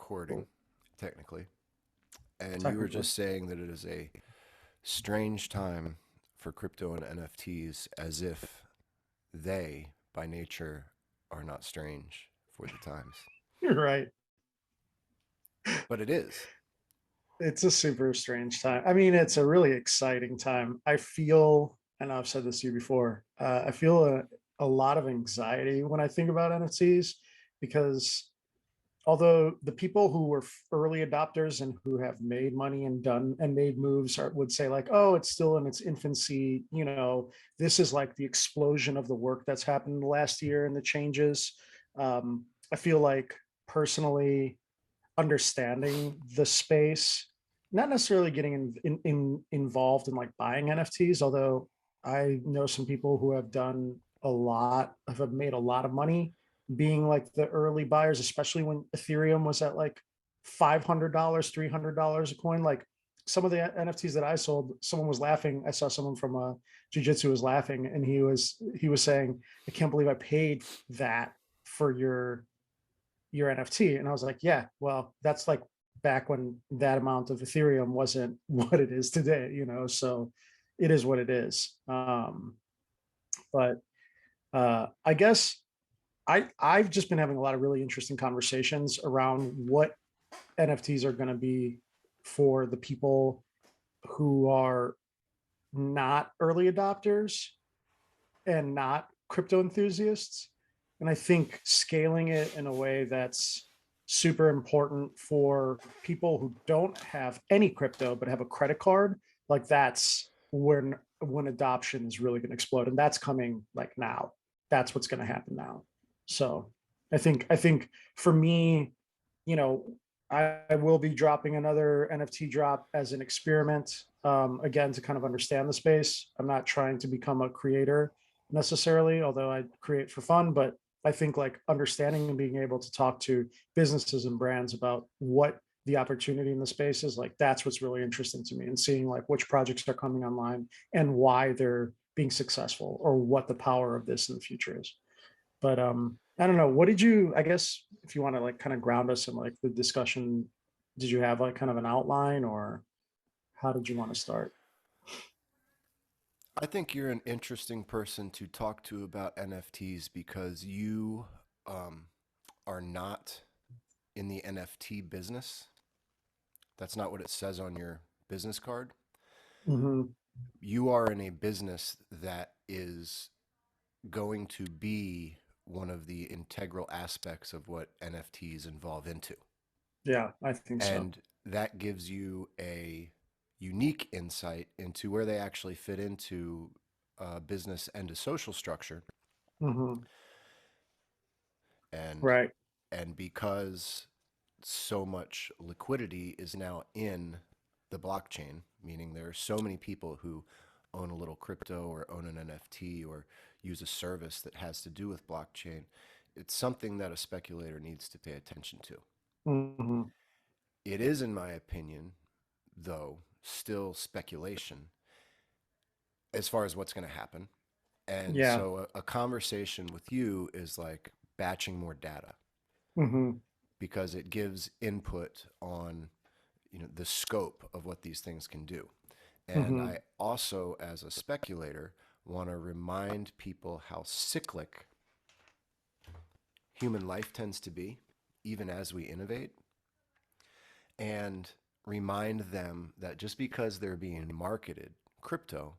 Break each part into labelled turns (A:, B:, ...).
A: recording, technically. And you were just saying that it is a strange time for crypto and NFTs, as if they, by nature, are not strange for the times.
B: You're right.
A: But it is.
B: It's a super strange time. I mean, it's a really exciting time. I feel, and I've said this to you before, I feel a lot of anxiety when I think about NFTs because although the people who were early adopters and who have made money and done and made moves would say like, oh, it's still in its infancy. This is like the explosion of the work that's happened in the last year and the changes. I feel like personally understanding the space, not necessarily getting involved in like buying NFTs, although I know some people who have done have made a lot of money being like the early buyers, especially when Ethereum was at like $500, $300 a coin. Like some of the NFTs that I sold, someone was laughing. I saw someone from Jiu-Jitsu was laughing, and he was saying, "I can't believe I paid that for your NFT." And I was like, yeah, well, that's like back when that amount of Ethereum wasn't what it is today. So it is what it is. But I guess I've just been having a lot of really interesting conversations around what NFTs are going to be for the people who are not early adopters and not crypto enthusiasts. And I think scaling it in a way that's super important for people who don't have any crypto but have a credit card, like that's when adoption is really going to explode. And that's coming like now. That's what's going to happen now. So I think for me, you know, I will be dropping another NFT drop as an experiment, again, to kind of understand the space. I'm not trying to become a creator necessarily, although I create for fun, but I think like understanding and being able to talk to businesses and brands about what the opportunity in the space is, like that's what's really interesting to me, and seeing like which projects are coming online and why they're being successful or what the power of this in the future is. But I don't know. What did you, I guess, if you want to like kind of ground us in like the discussion, did you have like kind of an outline, or how did you want to start?
A: I think you're an interesting person to talk to about NFTs because you um, are not in the NFT business. That's not what it says on your business card.
B: Hmm.
A: You are in a business that is going to be one of the integral aspects of what NFTs involve into.
B: Yeah, I think so.
A: And that gives you a unique insight into where they actually fit into business and a social structure.
B: Hmm.
A: And
B: Right.
A: and because so much liquidity is now in the blockchain, meaning there are so many people who own a little crypto or own an NFT or use a service that has to do with blockchain, it's something that a speculator needs to pay attention to.
B: Hmm.
A: It is, in my opinion, though, still speculation as far as what's going to happen. And
B: Yeah.
A: so a conversation with you is like batching more data
B: Hmm.
A: because it gives input on the scope of what these things can do. And
B: Hmm.
A: I also, as a speculator, want to remind people how cyclic human life tends to be, even as we innovate, and remind them that just because they're being marketed crypto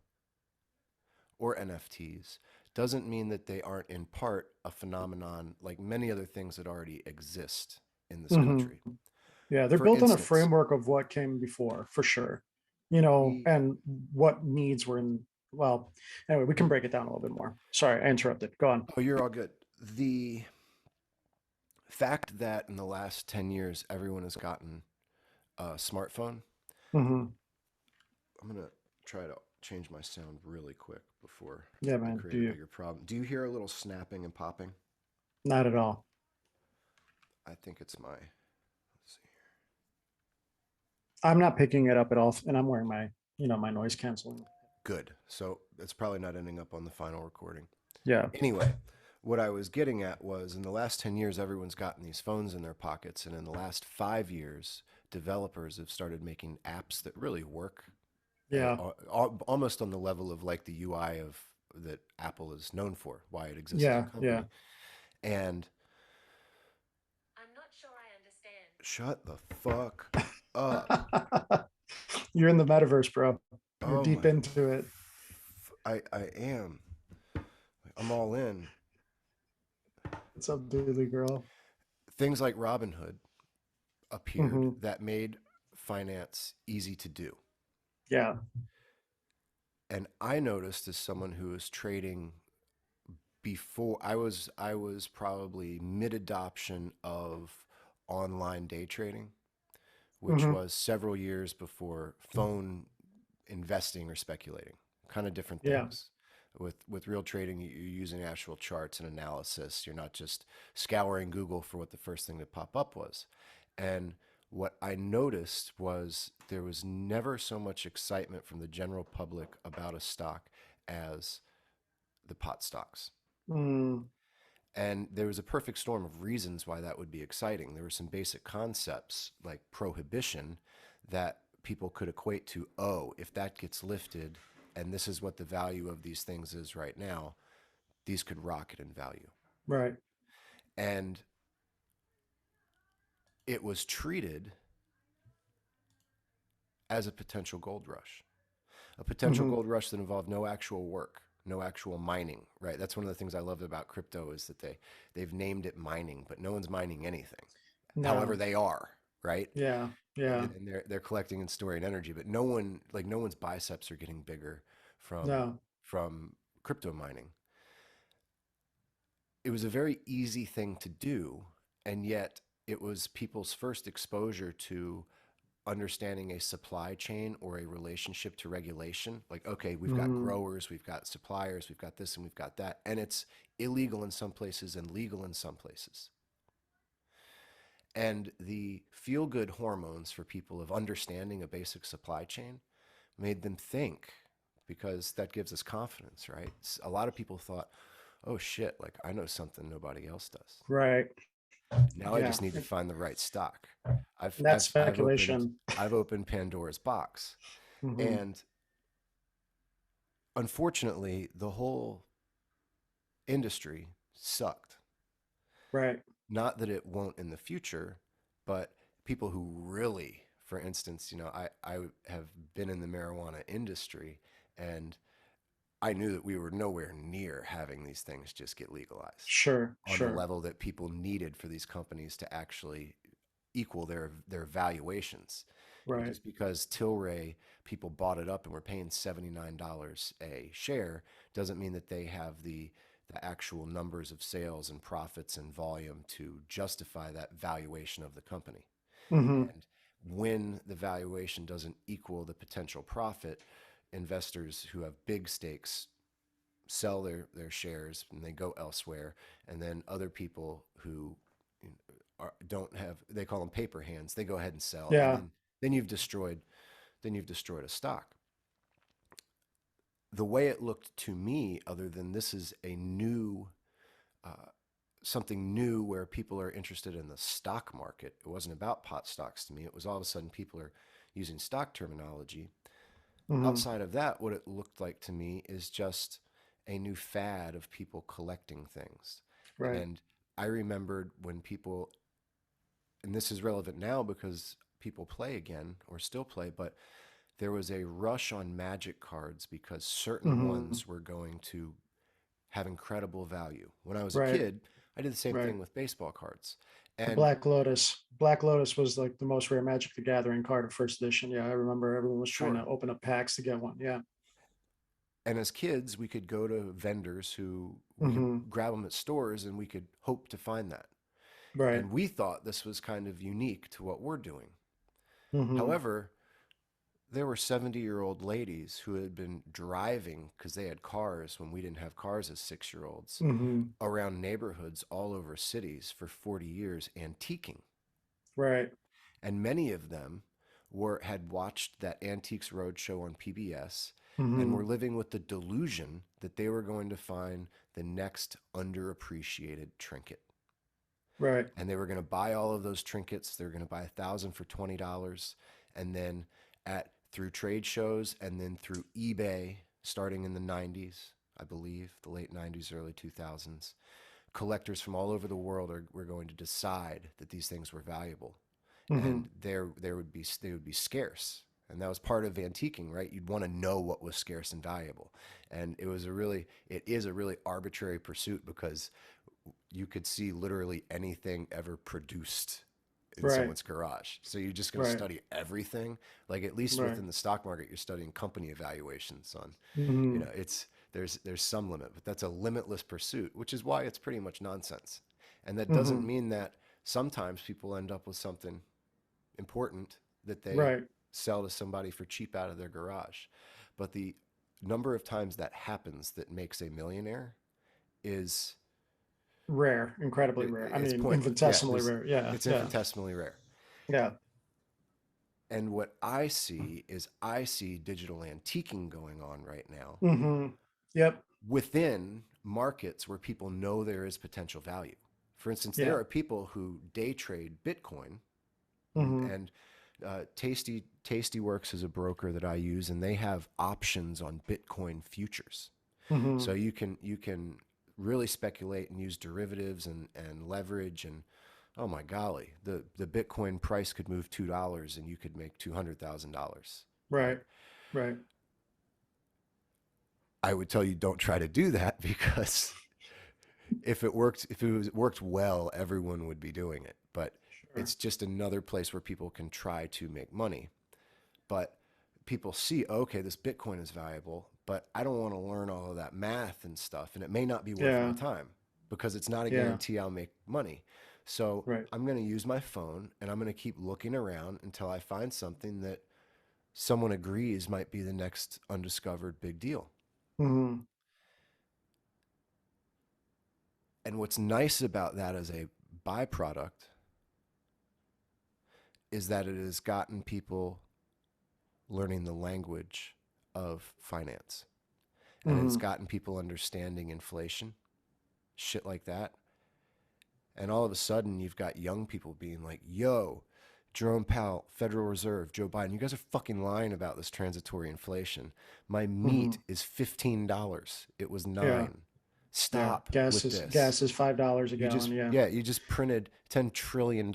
A: or NFTs doesn't mean that they aren't in part a phenomenon like many other things that already exist in this
B: Hmm.
A: country.
B: Yeah, they're
A: For
B: built on a
A: instance,
B: framework of what came before, for sure.
A: the
B: And what needs were in. Well, anyway, we can break it down a little bit more. Sorry, I interrupted. Go on.
A: oh, you're all good. The fact that in the last 10 years everyone has gotten a smartphone.
B: Hmm.
A: I'm going to try to change my sound really quick before
B: Yeah,
A: I
B: man. Do
A: create a
B: you?
A: bigger problem. Do you hear a little snapping and popping?
B: Not at all.
A: I think it's my. Let's see.
B: I'm not picking it up at all, and I'm wearing my noise canceling.
A: Good. So it's probably not ending up on the final recording.
B: Yeah.
A: Anyway, what I was getting at was in the last 10 years, everyone's gotten these phones in their pockets. And in the last 5 years, developers have started making apps that really work
B: Yeah.
A: almost on the level of like the UI of that Apple is known for, why it exists as
B: Yeah.
A: a
B: Yeah.
A: company. And I'm not sure I understand. Shut the fuck up.
B: You're in the metaverse, bro. You're
A: Oh
B: deep
A: my,
B: into it.
A: I am. I'm all in.
B: What's up, Dooley girl?
A: Things like Robinhood appeared
B: Hmm.
A: that made finance easy to do.
B: Yeah.
A: And I noticed as someone who was trading before I was probably mid adoption of online day trading, which
B: Hmm.
A: was several years before phone investing or speculating. Kind of different
B: Yeah.
A: things. With real trading, you're using actual charts and analysis. You're not just scouring Google for what the first thing that popped up was. And what I noticed was there was never so much excitement from the general public about a stock as the pot stocks.
B: Mm.
A: And there was a perfect storm of reasons why that would be exciting. There were some basic concepts like prohibition that people could equate to, oh, if that gets lifted and this is what the value of these things is right now, these could rocket in value.
B: Right.
A: And it was treated as a potential gold rush, a potential
B: Hmm.
A: gold rush that involved no actual work, no actual mining, right? That's one of the things I love about crypto is that they've named it mining, but no one's mining anything. However,
B: No.
A: they are, right?
B: Yeah. Yeah.
A: And they're collecting and storing energy, but no one's biceps are getting bigger from
B: No.
A: from crypto mining. It was a very easy thing to do, and yet it was people's first exposure to understanding a supply chain or a relationship to regulation. Like, okay, we've got
B: Hmm.
A: growers, we've got suppliers, we've got this and we've got that, and it's illegal in some places and legal in some places. And the feel good hormones for people of understanding a basic supply chain made them think, because that gives us confidence, right? A lot of people thought, oh shit, like I know something nobody else does.
B: Right.
A: Now I
B: Yeah.
A: just need to find the right stock. I've
B: And that
A: I've I've opened
B: speculation.
A: I've opened Pandora's box.
B: Hmm.
A: And unfortunately, the whole industry sucked.
B: Right.
A: Not that it won't in the future, but people who really, for instance, I have been in the marijuana industry, and I knew that we were nowhere near having these things just get legalized
B: Sure.
A: on the
B: Sure.
A: level that people needed for these companies to actually equal their valuations.
B: Right.
A: Just because Tilray people bought it up and were paying $79 a share doesn't mean that they have the actual numbers of sales and profits and volume to justify that valuation of the company.
B: Hmm.
A: And when the valuation doesn't equal the potential profit, investors who have big stakes sell their shares and they go elsewhere. And then other people who don't have, they call them paper hands, they go ahead and sell. And
B: Yeah.
A: then you've destroyed a stock. The way it looked to me, other than this is a new uh, something new where people are interested in the stock market. It wasn't about pot stocks to me. It was all of a sudden people are using stock terminology.
B: Hmm.
A: Outside of that, what it looked like to me is just a new fad of people collecting things.
B: Right.
A: And I remembered when people, and this is relevant now because people play again or still play, but there was a rush on magic cards because certain
B: Hmm.
A: ones were going to have incredible value. When I was a
B: Right.
A: kid, I did the same
B: Right.
A: thing with baseball cards.
B: The
A: And
B: Black Lotus. Black Lotus was like the most rare Magic the Gathering card of first edition. Yeah, I remember everyone was trying to
A: sure,
B: open up packs to get one. Yeah.
A: and as kids, we could go to vendors who we could
B: Hmm.
A: grab them at stores and we could hope to find that.
B: Right.
A: And we thought this was kind of unique to what we're doing.
B: Hmm.
A: However, there were 70-year-old ladies who had been driving because they had cars when we didn't have cars as 6 year olds
B: Hmm.
A: around neighborhoods all over cities for 40 years antiquing.
B: Right.
A: And many of them had watched that Antiques Roadshow on PBS, and
B: Hmm.
A: were living with the delusion that they were going to find the next underappreciated trinket.
B: Right.
A: And they were going to buy all of those trinkets. They were going to buy 1,000 for $20, and then at through trade shows and then through eBay, starting in the 90s, I believe, the late 90s, early 2000s, collectors from all over the world were going to decide that these things were valuable,
B: Hmm.
A: and they would be scarce. And that was part of antiquing, right? You'd want to know what was scarce and valuable. And it is a really arbitrary pursuit because you could see literally anything ever produced in
B: Right.
A: someone's garage. So you're just going to
B: Right.
A: study everything. Like, at least
B: Right.
A: within the stock market, you're studying company evaluations on,
B: Hmm.
A: it's there's some limit, but that's a limitless pursuit, which is why it's pretty much nonsense. And that doesn't
B: Hmm.
A: mean that sometimes people end up with something important that they
B: Right.
A: sell to somebody for cheap out of their garage. But the number of times that happens that makes a millionaire is
B: Rare, incredibly rare. I
A: it's
B: mean,
A: pointless. Yeah,
B: infinitesimally rare. Yeah.
A: it's
B: Yeah.
A: infinitesimally rare.
B: Yeah.
A: And what I see is I see digital antiquing going on right now
B: Hmm. Yep.
A: within markets where people know there is potential value. For instance, there
B: Yeah.
A: are people who day trade Bitcoin,
B: Hmm.
A: and Tastyworks is a broker that I use, and they have options on Bitcoin futures. So
B: Hmm.
A: you can really speculate and use derivatives and leverage, and oh my golly, the Bitcoin price could move $2 and you could make $200,000, right?
B: Right. Right.
A: I would tell you don't try to do that because if it worked well, everyone would be doing it. But
B: Sure.
A: it's just another place where people can try to make money. But people see, okay, this Bitcoin is valuable, but I don't want to learn all of that math and stuff, and it may not be worth my
B: Yeah.
A: time because it's not a
B: Yeah.
A: guarantee I'll make money. So
B: Right.
A: I'm going to use my phone and I'm going to keep looking around until I find something that someone agrees might be the next undiscovered big deal.
B: Hmm.
A: And what's nice about that as a byproduct is that it has gotten people learning the language of finance, and it has
B: Hmm.
A: gotten people understanding inflation, shit like that. And all of a sudden, you've got young people being like, yo, Jerome Powell, Federal Reserve, Joe Biden, you guys are fucking lying about this transitory inflation. My meat
B: Hmm.
A: is $15. It was
B: Yeah.
A: 9.
B: Yeah.
A: Stop
B: Gas
A: with
B: is
A: this.
B: $5 a gallon. Yeah.
A: You just printed $10 trillion,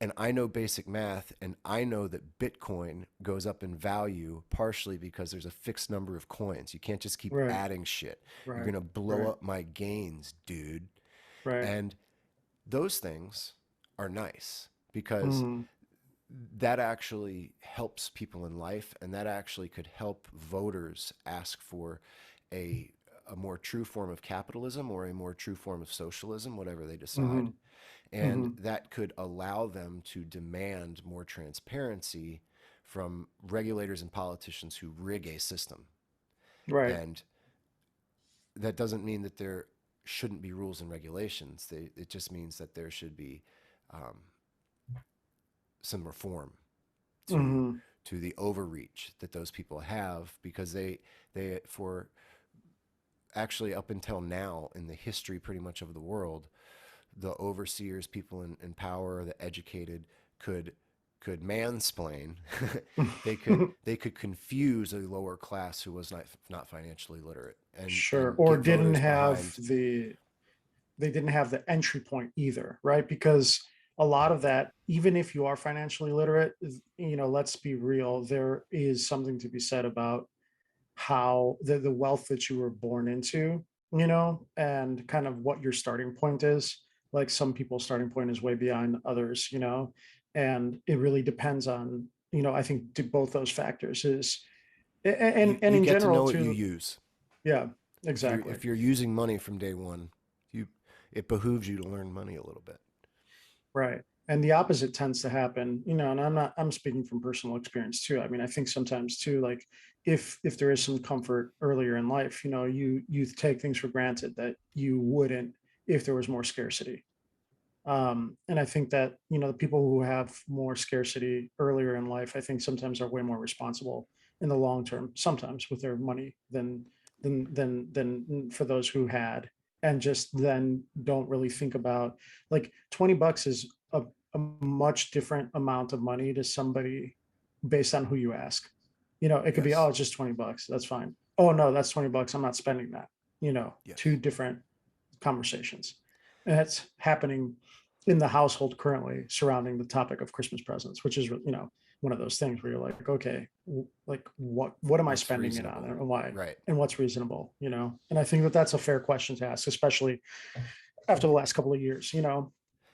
A: and I know basic math, and I know that Bitcoin goes up in value partially because there's a fixed number of coins. You can't just keep
B: Right.
A: adding shit. You're
B: Right.
A: going to blow
B: Right.
A: up my gains, dude.
B: Right.
A: And those things are nice because
B: Hmm.
A: that actually helps people in life, and that actually could help voters ask for a a more true form of capitalism or a more true form of socialism, whatever they decide.
B: Hmm.
A: And
B: Hmm.
A: that could allow them to demand more transparency from regulators and politicians who rig a system.
B: Right.
A: And that doesn't mean that there shouldn't be rules and regulations. It just means that there should be um, some reform to
B: Hmm.
A: the overreach that those people have, because they for actually up until now in the history pretty much of the world, the overseers, people in power, the educated, could mansplain. They could confuse a lower class who was not financially literate,
B: Sure.
A: and
B: Or
A: get
B: didn't
A: voters
B: have
A: behind.
B: they didn't have the entry point either, right? Because a lot of that, even if you are financially literate, let's be real, there is something to be said about how the wealth that you were born into, and kind of what your starting point is. Like some people's starting point is way beyond others, and it really depends on, I think both those factors is, and
A: You
B: in
A: get to
B: general
A: know what you
B: too.
A: use.
B: Yeah,
A: If you're
B: exactly.
A: using money from day one, you it behooves you to learn money a little bit.
B: Right. And the opposite tends to happen, and I'm speaking from personal experience too. I mean, I think sometimes too, like if there is some comfort earlier in life, you take things for granted that you wouldn't if there was more scarcity. And I think that, the people who have more scarcity earlier in life, I think sometimes are way more responsible in the long term, sometimes with their money than for those who had, and just then don't really think about, like, $20 is a much different amount of money to somebody based on who you ask. It could be, oh,
A: Yes.
B: it's just $20. That's fine. Oh no, that's $20. I'm not spending that. Two
A: Yes.
B: different conversations. And that's happening in the household currently surrounding the topic of Christmas presents, which is, one of those things where you're like, okay, like what am I
A: What's
B: spending it on,
A: reasonable?
B: and why,
A: Right.
B: and what's reasonable, and I think that that's a fair question to ask, especially after the last couple of years,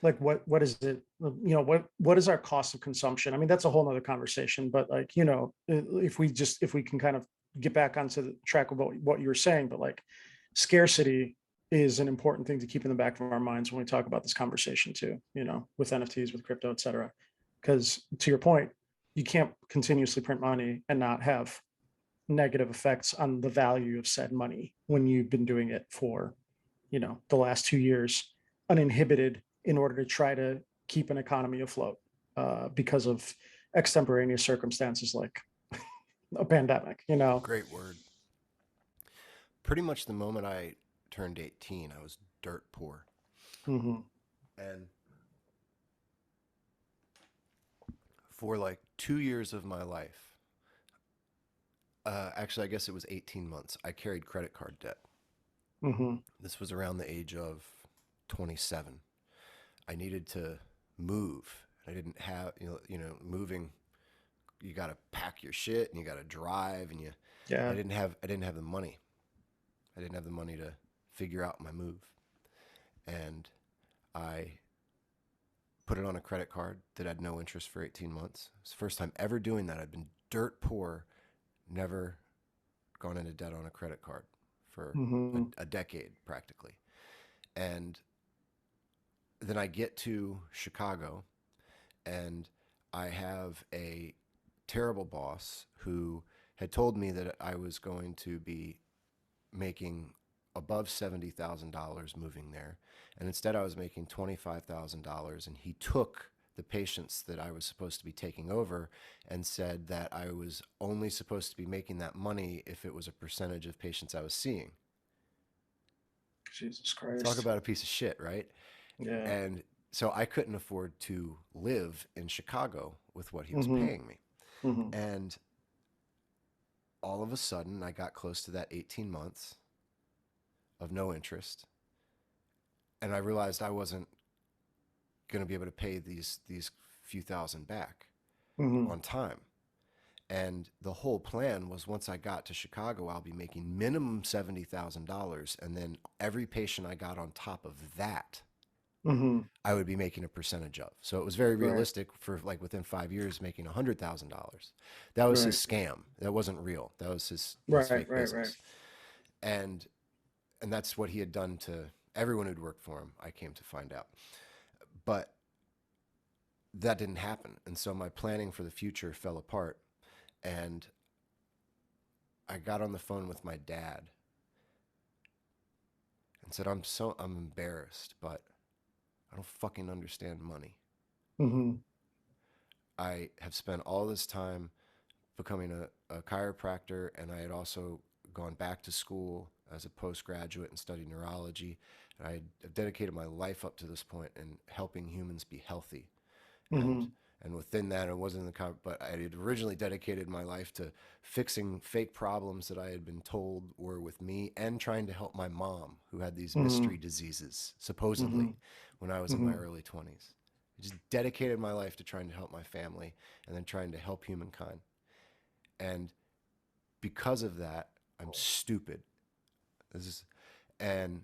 B: like what is it, what is our cost of consumption? I mean, that's a whole nother conversation, but like, if we can kind of get back onto the track of what you were saying, but like scarcity is an important thing to keep in the back of our minds when we talk about this conversation too, with NFTs, with crypto, et cetera. Because to your point, you can't continuously print money and not have negative effects on the value of said money when you've been doing it for, the last 2 years uninhibited in order to try to keep an economy afloat, because of extemporaneous circumstances like a pandemic.
A: Great word. Pretty much the moment I turned 18, I was dirt poor.
B: Hmm.
A: And for like 2 years of my life, actually, I guess it was 18 months, I carried credit card debt.
B: Hmm.
A: This was around the age of 27. I needed to move. I didn't have, moving, you got to pack your shit and you got to drive and
B: Yeah.
A: I didn't have the money. I didn't have the money to figure out my move. And I put it on a credit card that had no interest for 18 months. It's the first time ever doing that. I'd been dirt poor, never gone into debt on a credit card for
B: Hmm.
A: a decade practically. And then I get to Chicago and I have a terrible boss who had told me that I was going to be making above $70,000 moving there. And instead, I was making $25,000. And he took the patients that I was supposed to be taking over and said that I was only supposed to be making that money if it was a percentage of patients I was seeing.
B: Jesus
A: Talk
B: Christ.
A: about a piece of shit, right?
B: Yeah.
A: And so I couldn't afford to live in Chicago with what he was
B: Hmm.
A: paying me.
B: Hmm.
A: And all of a sudden, I got close to that 18 months of no interest. And I realized I wasn't going to be able to pay these few thousand back
B: Hmm.
A: on time. And the whole plan was once I got to Chicago, I'll be making minimum $70,000. And then every patient I got on top of that,
B: Hmm.
A: I would be making a percentage of. So it was very
B: Right.
A: realistic for like within 5 years making $100,000. That was his
B: Right.
A: scam. That wasn't real. That was his
B: Right.
A: fake
B: Right. Right.
A: business. And and that's what he had done to everyone who'd worked for him, I came to find out. But that didn't happen. And so my planning for the future fell apart. And I got on the phone with my dad and said, I'm embarrassed, but I don't fucking understand money.
B: Hmm.
A: I have spent all this time becoming a chiropractor, and I had also gone back to school as a postgraduate and studied neurology. And I had dedicated my life up to this point in helping humans be healthy. and
B: Hmm.
A: and within that, it wasn't but I had originally dedicated my life to fixing fake problems that I had been told were with me, and trying to help my mom who had these
B: Hmm.
A: mystery diseases supposedly
B: Hmm.
A: when I was in my
B: Hmm.
A: early 20s. I just dedicated my life to trying to help my family and then trying to help humankind. And because of that, I'm stupid. This is and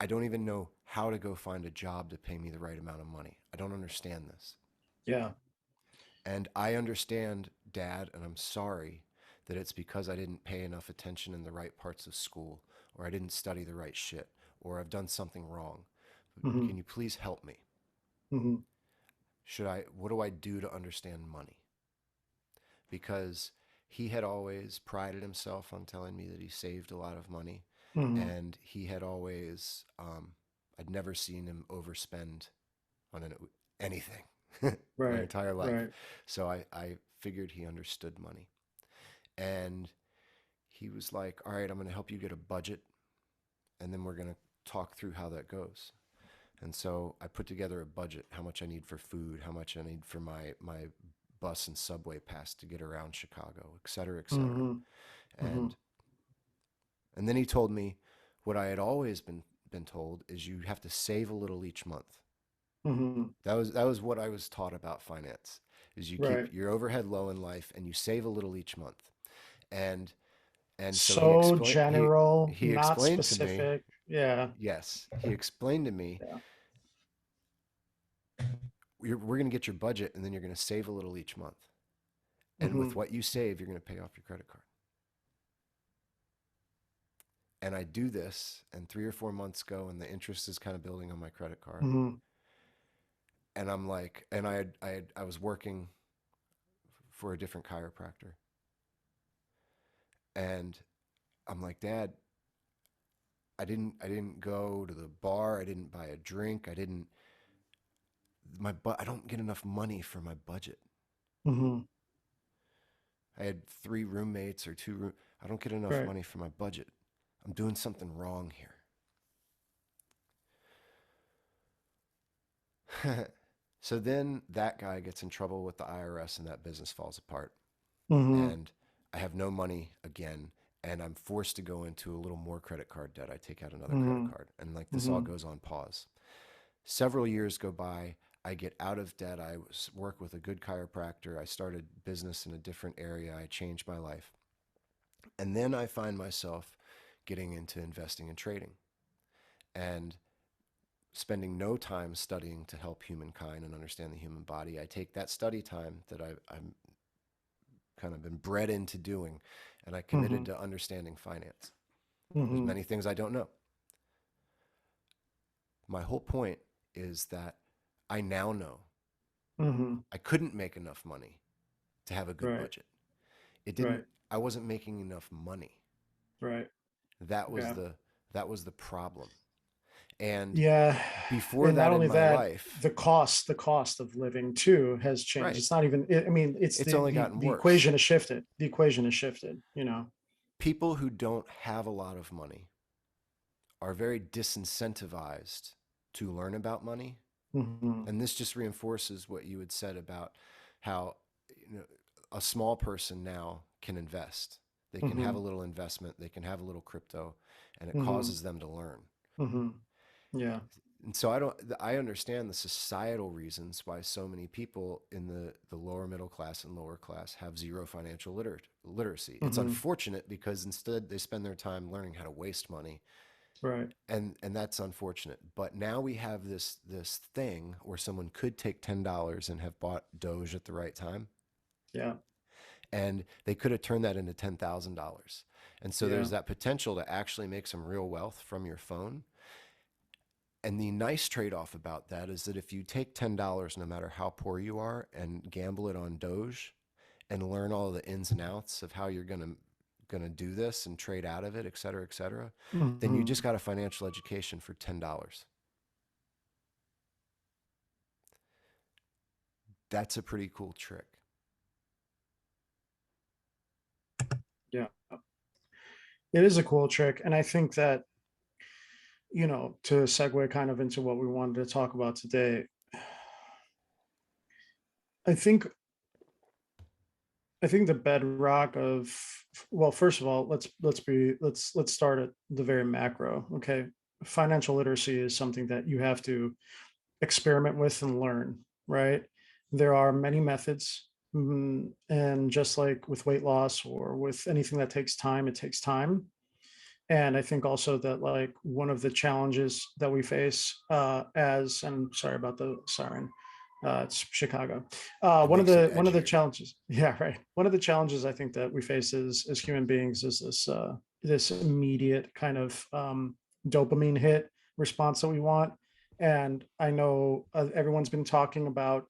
A: I don't even know how to go find a job to pay me the right amount of money. I don't understand this.
B: Yeah.
A: And I understand, Dad, and I'm sorry that it's because I didn't pay enough attention in the right parts of school, or I didn't study the right shit, or I've done something wrong. But
B: Hmm.
A: can you please help me?
B: Hmm.
A: What do I do to understand money? Because he had always prided himself on telling me that he saved a lot of money,
B: Hmm.
A: and he had always, I'd never seen him overspend on anything my
B: Right.
A: entire life.
B: Right.
A: So I figured he understood money. And he was like, all right, I'm going to help you get a budget, and then we're going to talk through how that goes. And so I put together a budget, how much I need for food, how much I need for my bus and subway pass to get around Chicago, et cetera, et cetera.
B: Mm-hmm. Mm-hmm.
A: And and then he told me what I had always been told is you have to save a little each month.
B: Mm-hmm.
A: That was what I was taught about finance is you keep
B: Right.
A: your overhead low in life and you save a little each month. And and so
B: So general,
A: he
B: not
A: explained to me,
B: specific. Yeah.
A: yes, he explained to me,
B: Yeah.
A: we're going to get your budget and then you're going to save a little each month. And
B: Mm-hmm.
A: with what you save, you're going to pay off your credit card. And I do this, and 3 or 4 months go, and the interest is kind of building on my credit card.
B: Mm-hmm.
A: And I'm like, and I was working for a different chiropractor, and I'm like, Dad, I didn't go to the bar, I didn't buy a drink, I don't get enough money for my budget.
B: Mm-hmm.
A: I had 3 roommates or I don't get enough
B: Right.
A: money for my budget. I'm doing something wrong here. So then that guy gets in trouble with the IRS and that business falls apart.
B: Mm-hmm.
A: And I have no money again. And I'm forced to go into a little more credit card debt. I take out another credit
B: Mm-hmm.
A: card. And like this all
B: Mm-hmm.
A: goes on pause. Several years go by. I get out of debt. Work with a good chiropractor. I started business in a different area. I changed my life. And then I find myself getting into investing and trading and spending no time studying to help humankind and understand the human body. I take that study time that I'm kind of been bred into doing, and I
B: Mm-hmm.
A: committed to understanding finance. There's
B: Mm-hmm.
A: many things I don't know. My whole point is that I now know
B: Mm-hmm.
A: I couldn't make enough money to have a good
B: Right.
A: budget. It didn't
B: Right.
A: I wasn't making enough money.
B: Right.
A: That was
B: Yeah.
A: the problem. And
B: Yeah.
A: before
B: And not
A: that in
B: only
A: my
B: that,
A: life,
B: the cost of living too has changed.
A: right,
B: It's not even, I mean, it's
A: it's
B: the
A: only
B: the
A: gotten
B: the
A: worse.
B: equation has shifted. The equation has shifted, you know.
A: People who don't have a lot of money are very disincentivized to learn about money.
B: Mm-hmm.
A: And this just reinforces what you had said about how, you know, a small person now can invest. They can have
B: Mm-hmm.
A: a little investment, they can have a little crypto, and it
B: Mm-hmm.
A: causes them to learn.
B: Mm-hmm. Yeah.
A: And so I understand the societal reasons why so many people in the lower middle class and lower class have zero financial literacy. It's
B: Mm-hmm.
A: unfortunate because instead they spend their time learning how to waste money,
B: Right.
A: and that's unfortunate. But now we have this thing where someone could take $10 and have bought Doge at the right time,
B: Yeah.
A: and they could have turned that into $10,000. And so
B: Yeah.
A: there's that potential to actually make some real wealth from your phone. And the nice trade-off about that is that if you take $10, no matter how poor you are, and gamble it on Doge and learn all the ins and outs of how you're gonna do this and trade out of it, et cetera, then you
B: Mm-hmm.
A: just got a financial education for $10. That's a pretty cool trick.
B: Yeah. It is a cool trick. And I think that, to segue kind of into what we wanted to talk about today, I think I think the bedrock of, well, first of all, let's start at the very macro. Okay. Financial literacy is something that you have to experiment with and learn, right? There are many methods. And just like with weight loss or with anything that takes time, it takes time. And I think also that, like, one of the challenges that we face, and sorry about the siren, it's Chicago.
A: It
B: One of
A: makes it
B: the
A: edgier.
B: challenges, yeah, right. One of the challenges I think that we face as human beings is this immediate kind of dopamine hit response that we want. And I know everyone's been talking about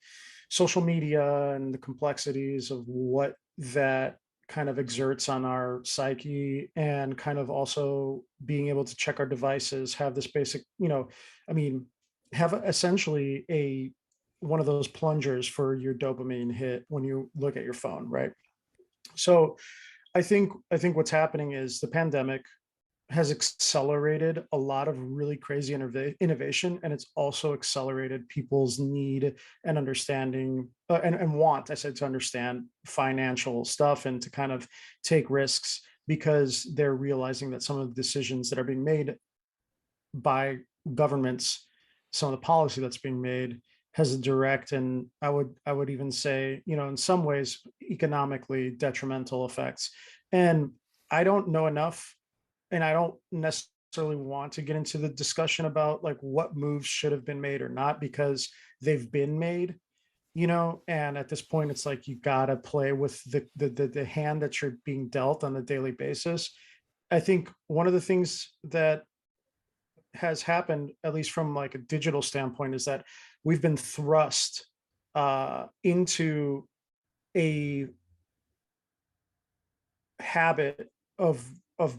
B: social media and the complexities of what that kind of exerts on our psyche, and kind of also being able to check our devices, have this basic, I mean, have essentially a one of those plungers for your dopamine hit when you look at your phone, right? So I think what's happening is the pandemic has accelerated a lot of really crazy innovation, and it's also accelerated people's need and understanding and want, I said, to understand financial stuff and to kind of take risks, because they're realizing that some of the decisions that are being made by governments, some of the policy that's being made, has a direct, and I would even say, in some ways economically detrimental effects. And I don't know enough, and I don't necessarily want to get into the discussion about like what moves should have been made or not, because they've been made, and at this point it's like you gotta play with the hand that you're being dealt on a daily basis. I think one of the things that has happened, at least from like a digital standpoint, is that we've been thrust into a habit of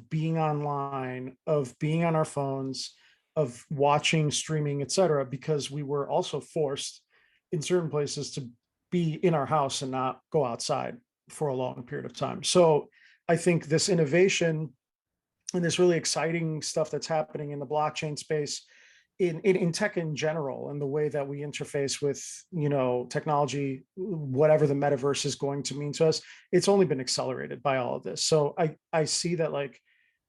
B: being online, of being on our phones, of watching, streaming, etc., because we were also forced in certain places to be in our house and not go outside for a long period of time. So I think this innovation and this really exciting stuff that's happening in the blockchain space, in tech in general, and the way that we interface with technology, whatever the metaverse is going to mean to us, it's only been accelerated by all of this. So I see that like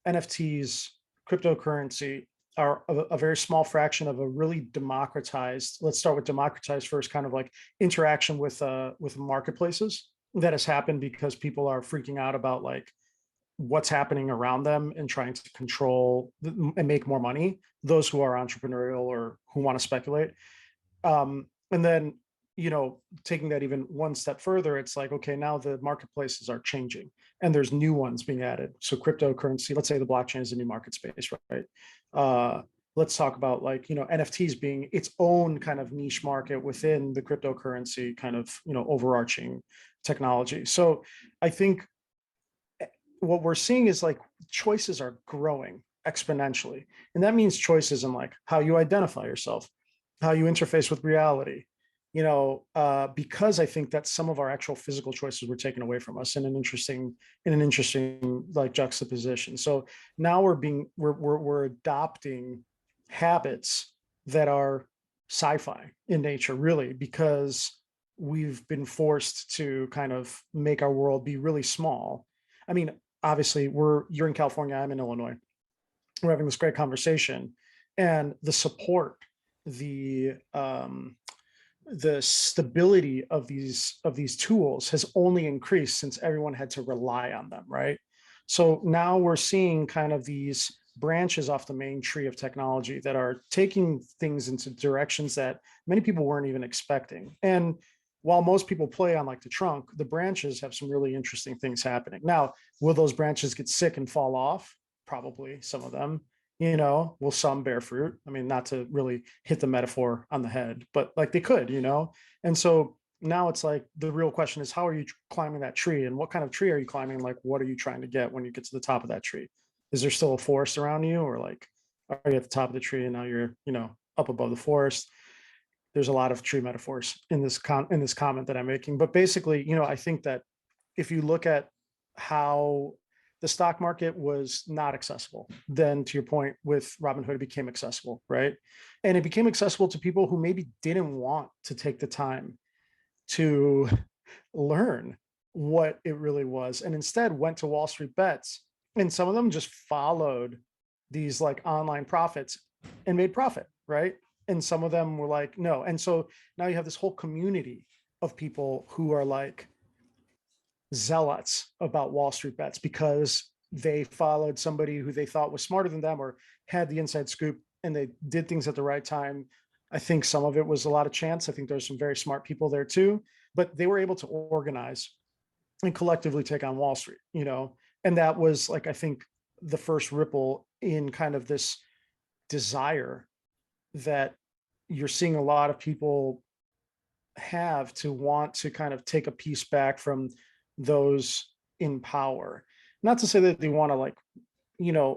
B: NFTs, cryptocurrency, are a very small fraction of a really democratized, let's start with democratized first, kind of like interaction with marketplaces that has happened because people are freaking out about like what's happening around them and trying to control and make more money, those who are entrepreneurial or who want to speculate. And then, taking that even one step further, it's like, okay, now the marketplaces are changing and there's new ones being added. So cryptocurrency, let's say the blockchain is a new market space, right? Let's talk about like, NFTs being its own kind of niche market within the cryptocurrency kind of, overarching technology. So I think what we're seeing is like choices are growing exponentially. And that means choices in like how you identify yourself, how you interface with reality, because I think that some of our actual physical choices were taken away from us in an interesting like juxtaposition. So now we're adopting habits that are sci-fi in nature, really, because we've been forced to kind of make our world be really small. I mean, obviously you're in California, I'm in Illinois. We're having this great conversation, and the support, the the stability of these tools has only increased since everyone had to rely on them, right? So now we're seeing kind of these branches off the main tree of technology that are taking things into directions that many people weren't even expecting. And while most people play on like the trunk, the branches have some really interesting things happening. Now, will those branches get sick and fall off? Probably some of them. Will some bear fruit? I mean, not to really hit the metaphor on the head, but like they could. And so now it's like the real question is, how are you climbing that tree, and what kind of tree are you climbing? Like, what are you trying to get when you get to the top of that tree? Is there still a forest around you, or like, are you at the top of the tree and now you're, up above the forest? There's a lot of tree metaphors in this comment that I'm making, but basically, I think that if you look at how the stock market was not accessible, then to your point with Robinhood, it became accessible, right? And it became accessible to people who maybe didn't want to take the time to learn what it really was, and instead went to Wall Street bets. And some of them just followed these like online profits and made profit, right? And some of them were like, no. And so now you have this whole community of people who are like zealots about Wall Street bets because they followed somebody who they thought was smarter than them or had the inside scoop, and they did things at the right time. I think some of it was a lot of chance. I think there's some very smart people there too, but they were able to organize and collectively take on Wall Street, and that was like, I think, the first ripple in kind of this desire that you're seeing a lot of people have to want to kind of take a piece back from those in power. Not to say that they want to like,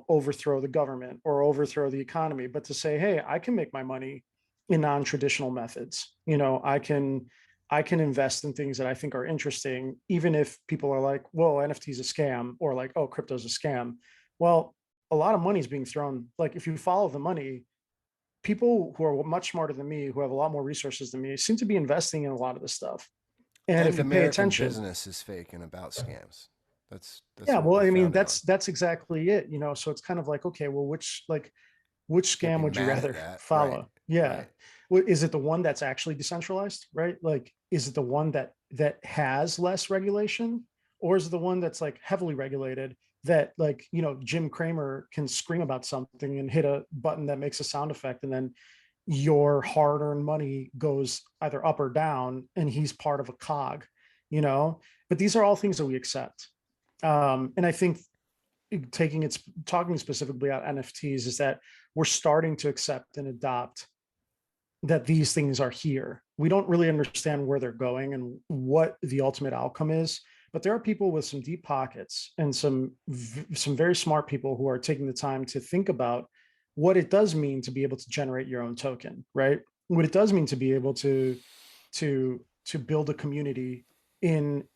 B: overthrow the government or overthrow the economy, but to say, hey, I can make my money in non-traditional methods. I can I can invest in things that I think are interesting, even if people are like, whoa, NFT is a scam, or like, oh, crypto's a scam. Well, a lot of money is being thrown. Like if you follow the money, people who are much smarter than me, who have a lot more resources than me, seem to be investing in a lot of this stuff. And if
A: And
B: you pay
A: American
B: attention,
A: business is fake and about scams. That's
B: yeah,
A: what
B: well,
A: we
B: I mean,
A: found out.
B: that's exactly it, So it's kind of like, okay, well, which
A: Can't
B: scam
A: be
B: would you
A: mad at
B: rather
A: that. Right.
B: follow? Yeah.
A: Right.
B: Is it the one that's actually decentralized, right? Like, is it the one that has less regulation, or is it the one that's like heavily regulated that like, Jim Cramer can scream about something and hit a button that makes a sound effect, and then your hard-earned money goes either up or down, and he's part of a cog, you know? But these are all things that we accept. And I think taking it talking specifically about NFTs is that we're starting to accept and adopt that these things are here. We don't really understand where they're going and what the ultimate outcome is, but there are people with some deep pockets and some very smart people who are taking the time to think about what it does mean to be able to generate your own token, right? What it does mean to be able to build a community in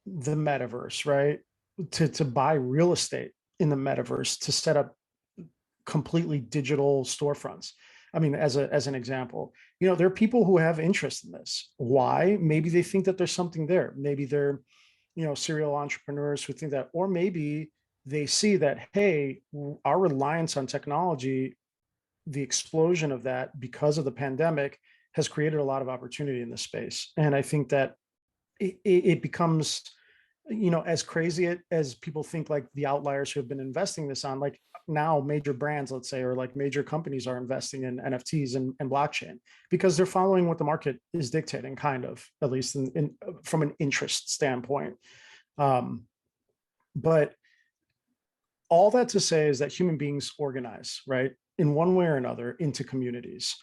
B: the metaverse, right? To buy real estate in the metaverse, to set up completely digital storefronts. I mean, as an example, there are people who have interest in this. Why? Maybe they think that there's something there. Maybe they're, serial entrepreneurs who think that, or maybe they see that, hey, our reliance on technology, the explosion of that because of the pandemic, has created a lot of opportunity in this space. And I think that it becomes, as crazy as people think, like the outliers who have been investing this on, like now major brands, let's say, or like major companies are investing in NFTs and blockchain because they're following what the market is dictating, kind of, at least in from an interest standpoint. Um, but all that to say is that human beings organize, right, in one way or another into communities,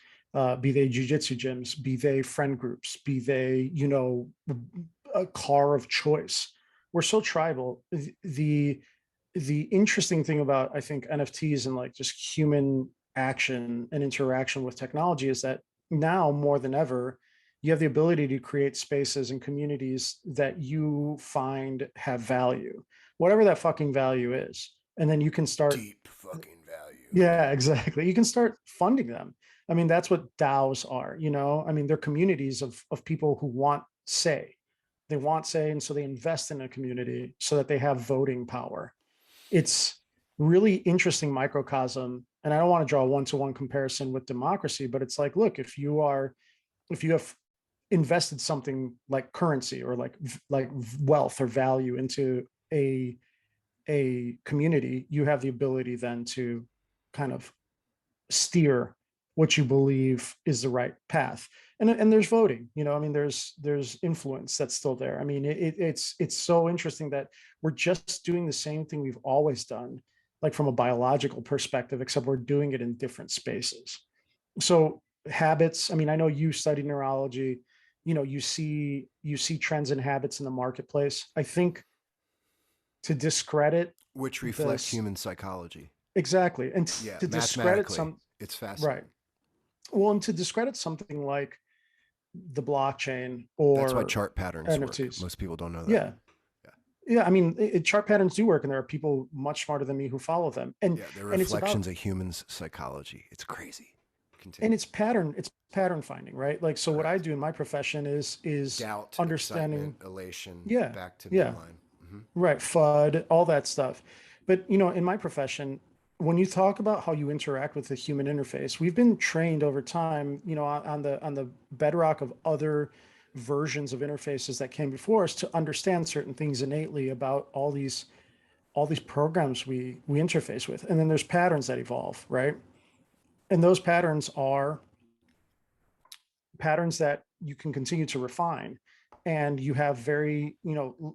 B: be they jujitsu gyms, be they friend groups, be they, a car of choice. We're so tribal. The interesting thing about, I think, NFTs and like just human action and interaction with technology is that now more than ever, you have the ability to create spaces and communities that you find have value, whatever that fucking value is. And then you can start,
A: Deep fucking value.
B: yeah, exactly. You can start funding them. I mean, that's what DAOs are, I mean, they're communities of people who want say. They want say, and so they invest in a community so that they have voting power. It's really interesting microcosm. And I don't want to draw a one-to-one comparison with democracy, but it's like, look, if you have invested something like currency or like wealth or value into a community, you have the ability then to kind of steer what you believe is the right path. And there's voting, I mean, there's influence that's still there. I mean, it's so interesting that we're just doing the same thing we've always done, like from a biological perspective, except we're doing it in different spaces. So habits, I mean, I know you study neurology, you see trends and habits in the marketplace. I think to discredit
A: Which reflect
B: this,
A: human psychology.
B: exactly, and
A: Yeah,
B: to discredit
A: mathematically,
B: some,
A: it's
B: right,
A: fascinating.
B: well, and to discredit something like the blockchain
A: That's why
B: or
A: chart patterns work.
B: NFTs.
A: Most people don't know that.
B: Yeah.
A: Yeah.
B: Yeah. I mean, chart patterns do work, and there are people much smarter than me who follow them. And
A: Yeah, they're
B: and it's about,
A: reflections of humans' psychology. It's crazy.
B: and
A: Continue.
B: it's pattern finding, right? Like, so what I
A: Correct.
B: do in my profession is
A: Doubt, excitement,
B: understanding,
A: elation,
B: yeah,
A: back to
B: yeah,
A: midline. Hmm.
B: right, FUD, all that stuff. But in my profession, when you talk about how you interact with the human interface, we've been trained over time, on the bedrock of other versions of interfaces that came before us, to understand certain things innately about all these programs we interface with. And then there's patterns that evolve, right? And those patterns are patterns that you can continue to refine. And you have very,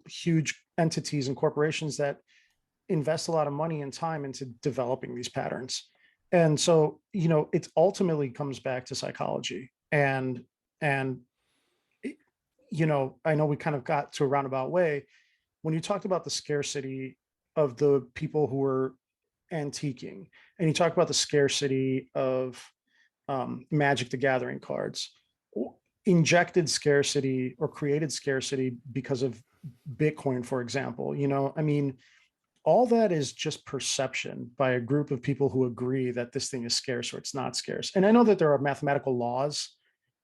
B: huge entities and corporations that invest a lot of money and time into developing these patterns. And so, it ultimately comes back to psychology. And I know we kind of got to a roundabout way when you talked about the scarcity of the people who were antiquing, and you talk about the scarcity of Magic the Gathering cards. injected scarcity or created scarcity because of Bitcoin, for example. I mean, all that is just perception by a group of people who agree that this thing is scarce or it's not scarce. And I know that there are mathematical laws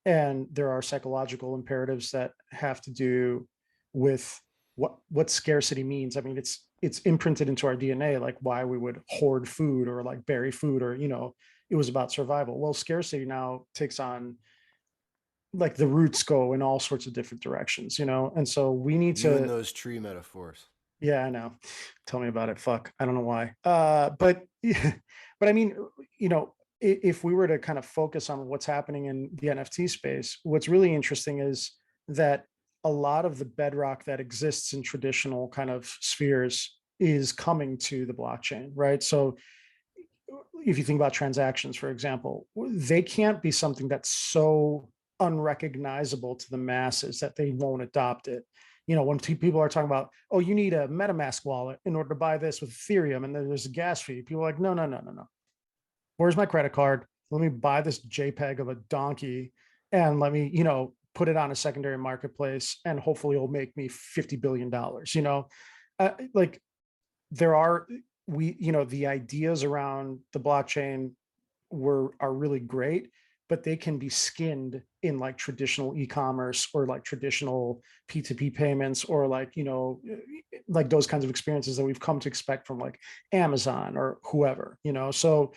B: and there are psychological imperatives that have to do with what scarcity means. I mean, it's imprinted into our DNA, like why we would hoard food or like bury food, or it was about survival. Well, scarcity now takes on, like, the roots go in all sorts of different directions, and so we need
A: You and
B: to.
A: those tree metaphors.
B: Yeah, I know. Tell me about it. Fuck. I don't know why. But but I mean, if we were to kind of focus on what's happening in the NFT space, what's really interesting is that a lot of the bedrock that exists in traditional kind of spheres is coming to the blockchain, right? So if you think about transactions, for example, they can't be something that's so unrecognizable to the masses that they won't adopt it. When people are talking about, oh, you need a MetaMask wallet in order to buy this with Ethereum, and then there's a gas fee. People are like, no, no, no, no, no. Where's my credit card? Let me buy this JPEG of a donkey and let me, put it on a secondary marketplace, and hopefully it'll make me $50 billion. Like, there are the ideas around the blockchain are really great, but they can be skinned in like traditional e-commerce or like traditional P2P payments, or like those kinds of experiences that we've come to expect from like Amazon or whoever. So,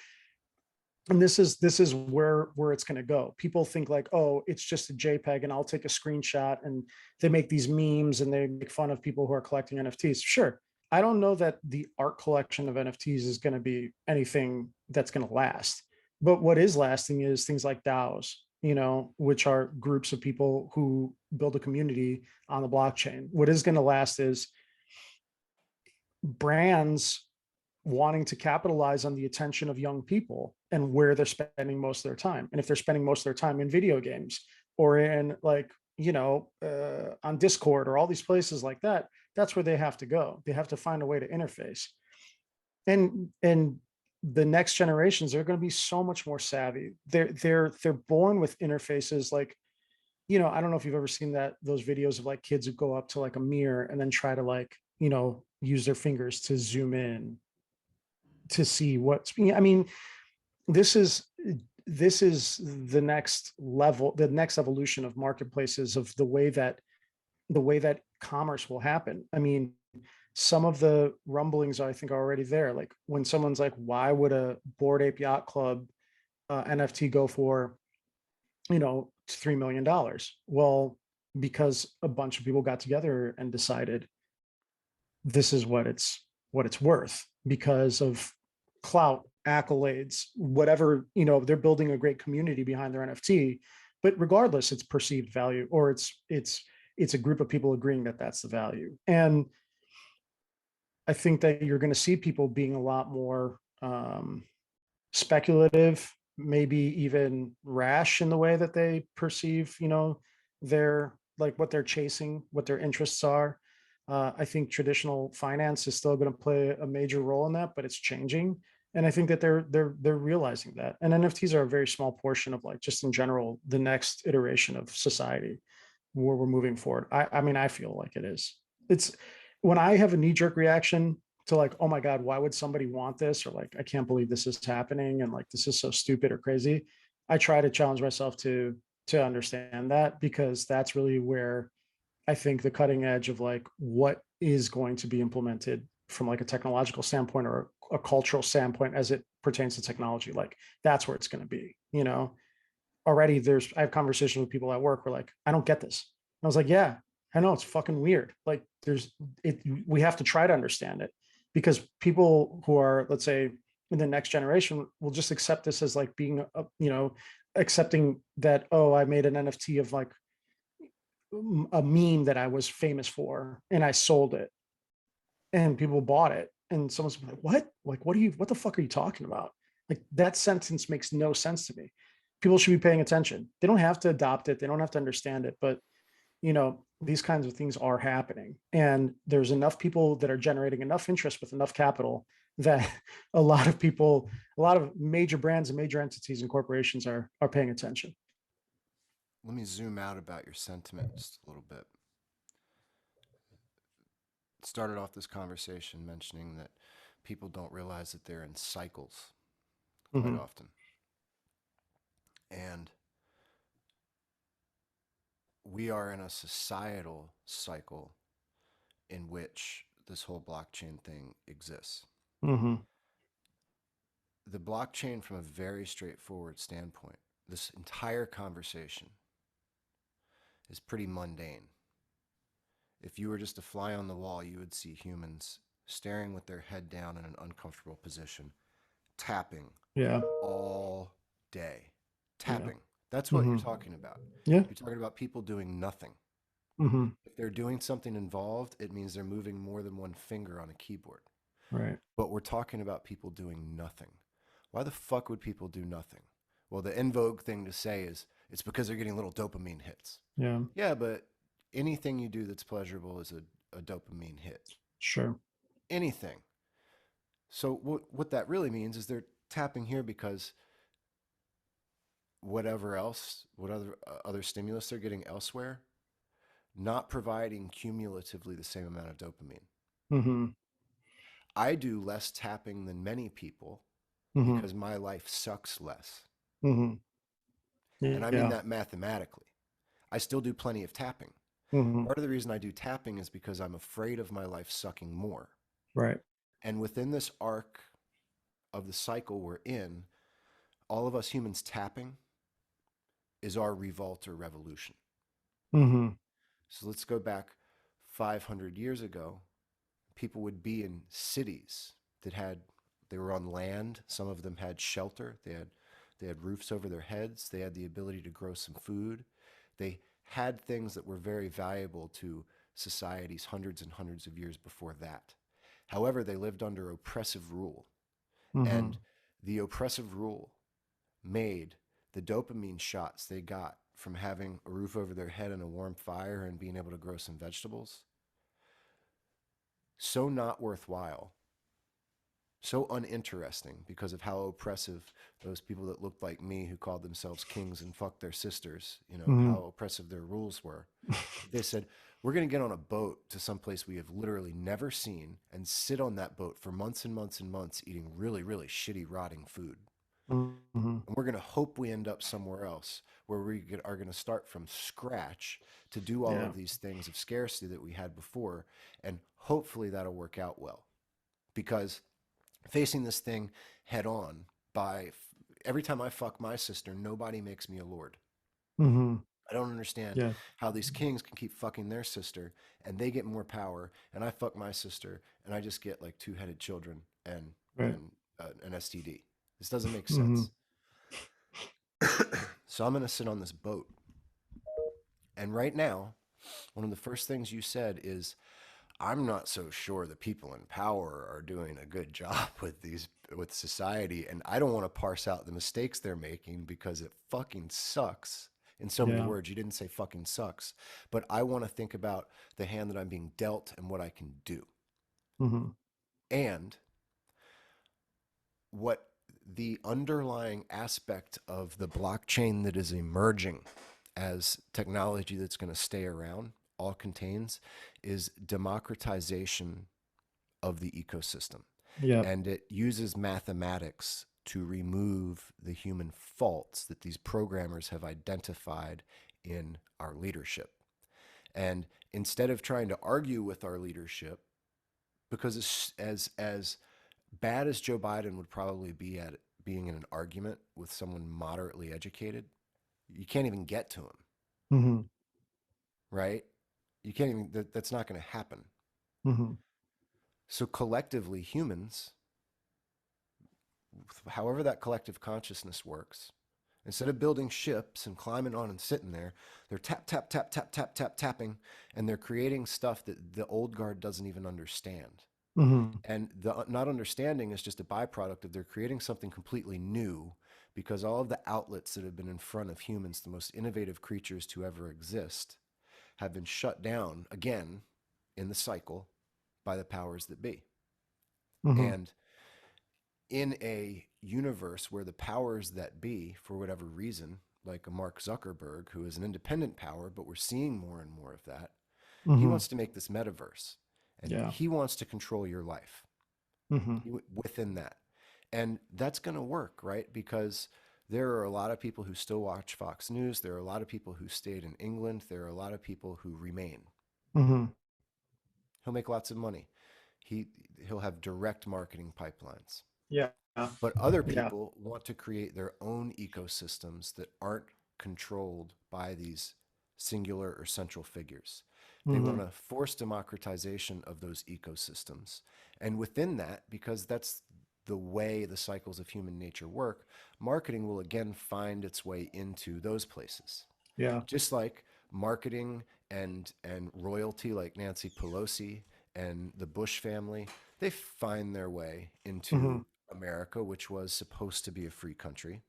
B: and this is where it's going to go. People think like, oh, it's just a JPEG and I'll take a screenshot, and they make these memes and they make fun of people who are collecting NFTs. Sure, I don't know that the art collection of NFTs is going to be anything that's going to last. But what is lasting is things like DAOs, which are groups of people who build a community on the blockchain. What is going to last is brands wanting to capitalize on the attention of young people and where they're spending most of their time. And if they're spending most of their time in video games or in like, on Discord or all these places like that, that's where they have to go. They have to find a way to interface. And the next generations are going to be so much more savvy. They're born with interfaces like, I don't know if you've ever seen those videos of like kids who go up to like a mirror and then try to like, use their fingers to zoom in to see what's. I mean, this is the next level, the next evolution of marketplaces, of the way that commerce will happen. I mean, some of the rumblings I think are already there. Like when someone's like, why would a Bored Ape Yacht Club NFT go for, $3 million? Well, because a bunch of people got together and decided this is what it's worth because of clout, accolades, whatever. They're building a great community behind their NFT, but regardless, it's perceived value, or it's a group of people agreeing that that's the value. And I think that you're going to see people being a lot more speculative, maybe even rash in the way that they perceive, their, like, what they're chasing, what their interests are. I think traditional finance is still going to play a major role in that, but it's changing. And I think that they're realizing that. And NFTs are a very small portion of, like, just in general, the next iteration of society where we're moving forward. I mean, I feel like it is. It's when I have a knee-jerk reaction to like, oh my God, why would somebody want this? Or like, I can't believe this is happening. And like, this is so stupid or crazy. I try to challenge myself to understand that, because that's really where I think the cutting edge of like what is going to be implemented from like a technological standpoint or a cultural standpoint as it pertains to technology, like that's where it's going to be. Already I have conversations with people at work where like, I don't get this. And I was like, yeah, I know, it's fucking weird. Like we have to try to understand it, because people who are, let's say, in the next generation will just accept this as like being, accepting that, oh, I made an NFT of like a meme that I was famous for and I sold it and people bought it. And someone's like, what? Like, what the fuck are you talking about? Like, that sentence makes no sense to me. People should be paying attention. They don't have to adopt it. They don't have to understand it, but these kinds of things are happening. And there's enough people that are generating enough interest with enough capital that a lot of people, a lot of major brands and major entities and corporations are paying attention.
A: let me zoom out about your sentiment just a little bit. Started off this conversation mentioning that people don't realize that they're in cycles quite
B: Hmm.
A: often. And we are in a societal cycle in which this whole blockchain thing exists.
B: Hmm.
A: The blockchain, from a very straightforward standpoint, this entire conversation is pretty mundane. If you were just a fly on the wall, you would see humans staring with their head down in an uncomfortable position, tapping
B: Yeah.
A: all day.
B: Yeah.
A: Tapping. That's what you're
B: Hmm.
A: talking about.
B: Yeah.
A: You're talking about people doing nothing.
B: Hmm.
A: If they're doing something involved, it means they're moving more than one finger on a keyboard.
B: Right.
A: But we're talking about people doing nothing. Why the fuck would people do nothing? Well, the in vogue thing to say is it's because they're getting little dopamine hits.
B: Yeah.
A: Yeah, but anything you do that's pleasurable is a dopamine hit.
B: Sure.
A: Anything. So what that really means is they're tapping here because whatever else, what other stimulus they're getting elsewhere, not providing cumulatively the same amount of dopamine.
B: Hmm.
A: I do less tapping than many people
B: Hmm.
A: because my life sucks less.
B: Hmm.
A: And I mean
B: Yeah.
A: that mathematically. I still do plenty of tapping.
B: Hmm.
A: Part of the reason I do tapping is because I'm afraid of my life sucking more.
B: Right.
A: And within this arc of the cycle we're in, all of us humans tapping is our revolt or revolution.
B: Hmm.
A: So let's go back 500 years ago. People would be in cities that had, they were on land. Some of them had shelter. They had roofs over their heads. They had the ability to grow some food. They had things that were very valuable to societies hundreds and hundreds of years before that. However, they lived under oppressive rule. And
B: Hmm.
A: the oppressive rule made the dopamine shots they got from having a roof over their head and a warm fire and being able to grow some vegetables so not worthwhile, so uninteresting because of how oppressive those people that looked like me who called themselves kings and fucked their sisters,
B: Hmm.
A: how oppressive their rules were. They said, we're going to get on a boat to someplace we have literally never seen and sit on that boat for months and months and months eating really, really shitty, rotting food.
B: Hmm.
A: And we're going to hope we end up somewhere else where are going to start from scratch to do all
B: Yeah.
A: of these things of scarcity that we had before. And hopefully that'll work out well. Because facing this thing head on by every time I fuck my sister, nobody makes me a lord.
B: Hmm.
A: I don't understand
B: Yeah.
A: how these kings can keep fucking their sister and they get more power, and I fuck my sister and I just get like two-headed children and
B: Right.
A: an STD. This doesn't make
B: Hmm.
A: sense. So I'm gonna sit on this boat, and right now, one of the first things you said is, I'm not so sure the people in power are doing a good job with society, and I don't want to parse out the mistakes they're making because it fucking sucks. In so many
B: Yeah.
A: words, you didn't say fucking sucks, but I want to think about the hand that I'm being dealt and what I can do.
B: Hmm.
A: And what the underlying aspect of the blockchain that is emerging as technology that's going to stay around all contains is democratization of the ecosystem.
B: Yeah.
A: And it uses mathematics to remove the human faults that these programmers have identified in our leadership. And instead of trying to argue with our leadership, because as bad as Joe Biden would probably be at being in an argument with someone moderately educated, you can't even get to him,
B: Hmm.
A: right? You can't even, that's not going to happen.
B: Hmm.
A: So collectively, humans, however that collective consciousness works, instead of building ships and climbing on and sitting there, they're tap, tap, tap, tap, tap, tap, tapping, and they're creating stuff that the old guard doesn't even understand.
B: Hmm.
A: And the not understanding is just a byproduct of they're creating something completely new because all of the outlets that have been in front of humans, the most innovative creatures to ever exist, have been shut down again in the cycle by the powers that be.
B: Hmm.
A: And in a universe where the powers that be, for whatever reason, like a Mark Zuckerberg, who is an independent power, but we're seeing more and more of that. He
B: Hmm.
A: wants to make this metaverse, and
B: Yeah.
A: he wants to control your life
B: Hmm.
A: within that. And that's going to work, right? Because there are a lot of people who still watch Fox News. There are a lot of people who stayed in England. There are a lot of people who remain.
B: Hmm.
A: He'll make lots of money. He he'll have direct marketing pipelines.
B: Yeah.
A: But other
B: Yeah.
A: people want to create their own ecosystems that aren't controlled by these singular or central figures. They want
B: Hmm.
A: to force democratization of those ecosystems. And within that, because that's the way the cycles of human nature work, marketing will again find its way into those places.
B: Yeah.
A: Just like marketing and royalty like Nancy Pelosi and the Bush family, they find their way
B: Hmm.
A: into America, which was supposed to be a free country.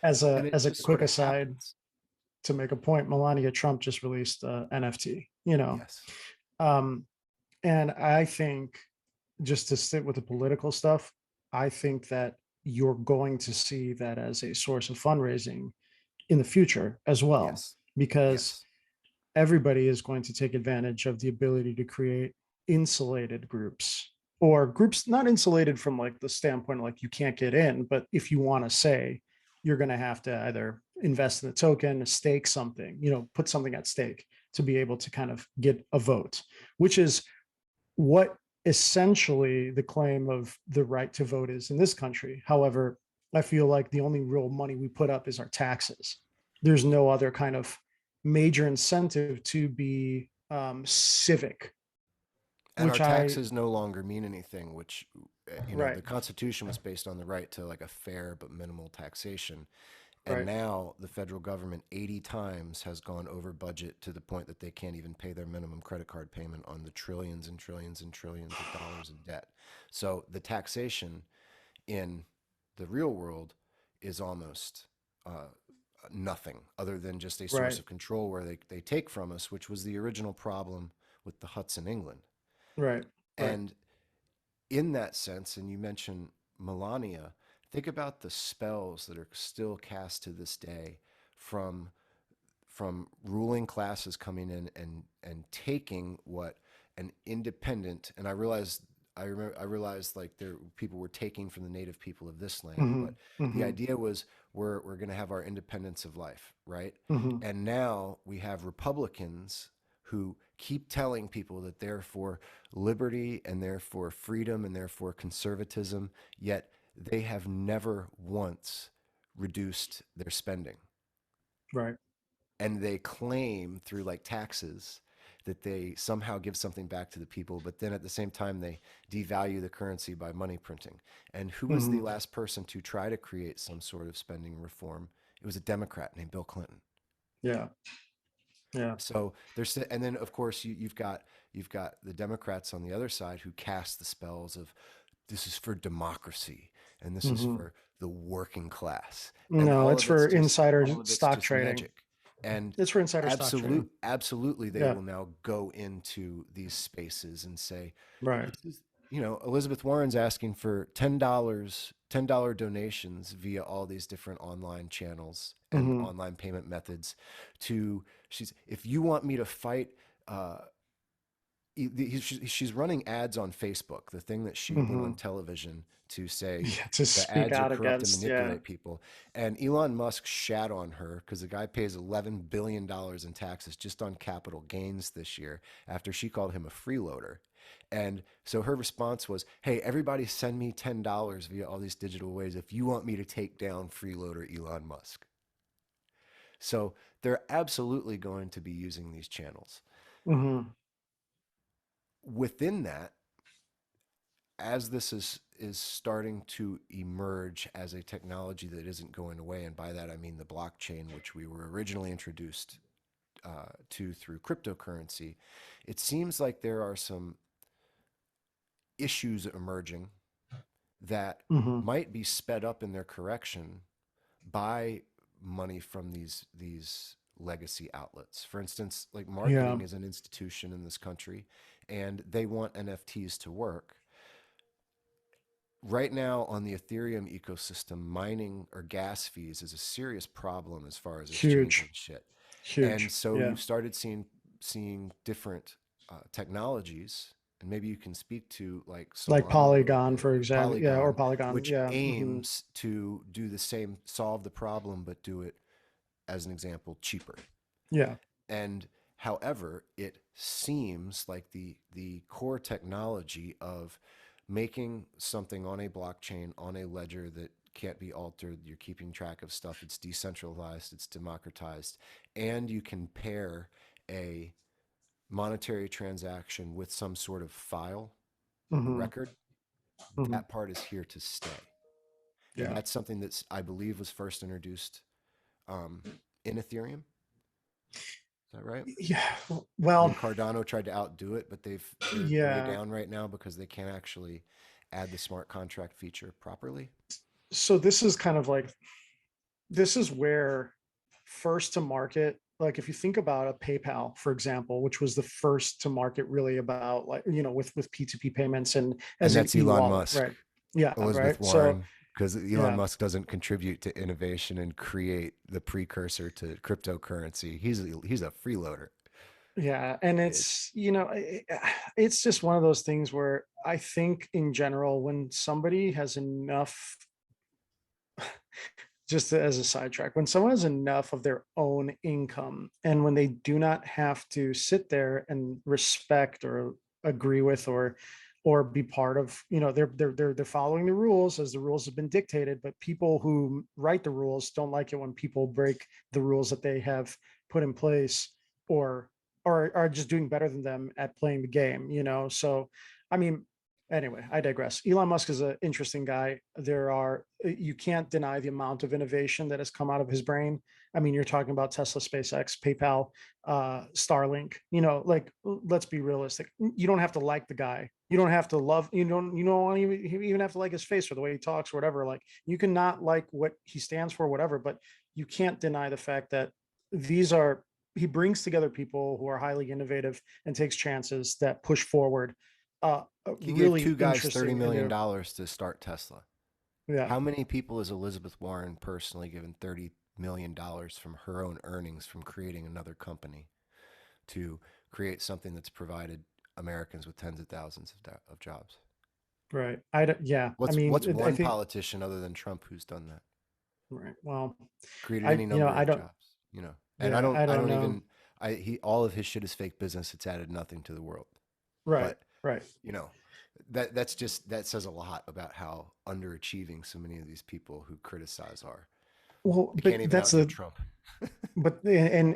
A: And it
B: As a
A: just
B: quick
A: sort of
B: aside,
A: happens.
B: to make a point, Melania Trump just released NFT,
A: Yes.
B: Um, and I think, just to sit with the political stuff, I think that you're going to see that as a source of fundraising in the future as well,
A: Yes.
B: because
A: Yes.
B: everybody is going to take advantage of the ability to create insulated groups, or groups not insulated from like the standpoint like you can't get in, but if you want to say, you're going to have to either invest in a token, stake something, put something at stake to be able to kind of get a vote, which is what essentially the claim of the right to vote is in this country. However, I feel like the only real money we put up is our taxes. There's no other kind of major incentive to be civic,
A: And our
B: which I,
A: taxes no longer mean anything, which,
B: right,
A: the Constitution was based on the right to like a fair but minimal taxation. And
B: right,
A: now the federal government 80 times has gone over budget to the point that they can't even pay their minimum credit card payment on the trillions and trillions and trillions of dollars in debt. So the taxation in the real world is almost nothing other than just a source
B: right,
A: of control where they take from us, which was the original problem with the huts in England.
B: right, right.
A: And in that sense, and you mentioned Melania, think about the spells that are still cast to this day from ruling classes coming in and taking what an independent, and I realized like there people were taking from the native people of this land,
B: Hmm.
A: but the
B: Hmm.
A: idea was we're going to have our independence of life, right?
B: Hmm.
A: And now we have Republicans who keep telling people that they're for liberty and they're for freedom and they're for conservatism, yet they have never once reduced their spending.
B: Right.
A: And they claim through like taxes that they somehow give something back to the people, but then at the same time they devalue the currency by money printing. And who was the
B: Hmm.
A: last person to try to create some sort of spending reform? It was a Democrat named Bill Clinton.
B: Yeah. Yeah.
A: So there's, and then of course you've got the Democrats on the other side who cast the spells of this is for democracy and this is
B: Hmm.
A: for the working class, and
B: No, it's for insider
A: all of it's
B: stock
A: just
B: trading.
A: magic. And
B: It's for insider stock trading.
A: absolutely they
B: Yeah.
A: will now go into these spaces and say
B: Right.
A: this is, Elizabeth Warren's asking for $10 donations via all these different online channels and
B: Hmm.
A: online payment methods to she's if you want me to fight uh she's running ads on Facebook, the thing that she went on
B: Hmm.
A: television to say
B: Yeah. To
A: the
B: speak
A: ads are
B: out
A: corrupt and
B: against. Yeah.
A: manipulate people. And Elon Musk shat on her because the guy pays $11 billion in taxes just on capital gains this year after she called him a freeloader. And so her response was, hey, everybody send me $10 via all these digital ways if you want me to take down freeloader Elon Musk. So they're absolutely going to be using these channels.
B: Hmm.
A: Within that, as this is starting to emerge as a technology that isn't going away, and by that I mean the blockchain, which we were originally introduced to through cryptocurrency, it seems like there are some issues emerging that
B: Hmm.
A: might be sped up in their correction by money from these legacy outlets. For instance, like
B: Yeah.
A: marketing is an institution in this country, and they want NFTs to work. right now on the Ethereum ecosystem, mining or gas fees is a serious problem as far as exchanging
B: Huge,
A: shit. And
B: huge.
A: so
B: Yeah.
A: you've started seeing different technologies, and maybe you can speak to like
B: Like
A: Solana a little
B: Polygon,
A: bit,
B: for
A: or
B: example. Yeah. Or
A: Polygon,
B: Polygon.
A: which
B: Yeah.
A: aims to do the same, solve the problem, but do it, as an example, cheaper.
B: Yeah.
A: And however, it seems like the core technology of making something on a blockchain, on a ledger that can't be altered, you're keeping track of stuff, it's decentralized, it's democratized, and you can pair a monetary transaction with some sort of file
B: hmm
A: record,
B: hmm
A: that part is here to stay. And
B: Yeah.
A: that's something that's, I believe, was first introduced um, in Ethereum. Is that right?
B: Yeah.
A: And then
B: Well,
A: Cardano tried to outdo it, but they're way
B: yeah.
A: down right now because they can't actually add the smart contract feature properly.
B: So this is kind of like, this is where first to market, like if you think about a PayPal, for example, which was the first to market really about like, with P2P payments and
A: And
B: as an
A: that's Elon
B: e-wallet,
A: Musk,
B: right? Yeah,
A: Elizabeth
B: right. So
A: Warren, because Elon
B: yeah,
A: Musk doesn't contribute to innovation and create the precursor to cryptocurrency. He's a freeloader.
B: yeah. And
A: It's
B: it's, it's just one of those things where I think in general, when somebody has enough, just as a sidetrack, when someone has enough of their own income and when they do not have to sit there and respect or agree with or be part of, they're following the rules as the rules have been dictated, but people who write the rules don't like it when people break the rules that they have put in place or are just doing better than them at playing the game, so I mean, anyway, I digress. Elon Musk is an interesting guy. You can't deny the amount of innovation that has come out of his brain. I mean, you're talking about Tesla, SpaceX, PayPal, Starlink, like, let's be realistic. You don't have to like the guy. You don't have to love, you don't even have to like his face or the way he talks or whatever. Like, you can not like what he stands for, whatever, but you can't deny the fact that these are, he brings together people who are highly innovative and takes chances that push forward
A: He gave two
B: really
A: guys $30
B: interesting and
A: million
B: new.
A: dollars to start Tesla.
B: Yeah,
A: How many people has Elizabeth Warren personally given $30 million from her own earnings from creating another company to create something that's provided Americans with tens of thousands of jobs?
B: right. Yeah. I
A: What's
B: mean, I
A: one
B: think,
A: politician other than Trump who's done that?
B: right. Well,
A: Created any number
B: I
A: of
B: don't,
A: jobs, you know. And
B: yeah, I
A: I
B: don't
A: don't
B: know.
A: even I he all of his shit is fake business. It's added nothing to the world.
B: Right,
A: But,
B: right.
A: you know, that says a lot about how underachieving so many of these people who criticize are.
B: Well,
A: They
B: but
A: can't even
B: that's
A: outdo
B: the,
A: Trump.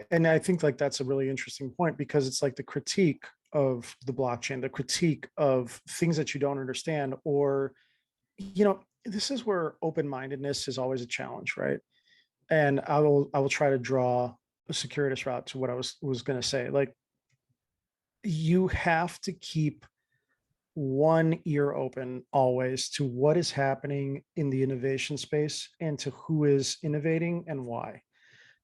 B: and I think like that's a really interesting point because it's like the critique of the blockchain, the critique of things that you don't understand, or, this is where open-mindedness is always a challenge, right? And I will try to draw a circuitous route to what I was going to say. Like, you have to keep one ear open always to what is happening in the innovation space and to who is innovating and why.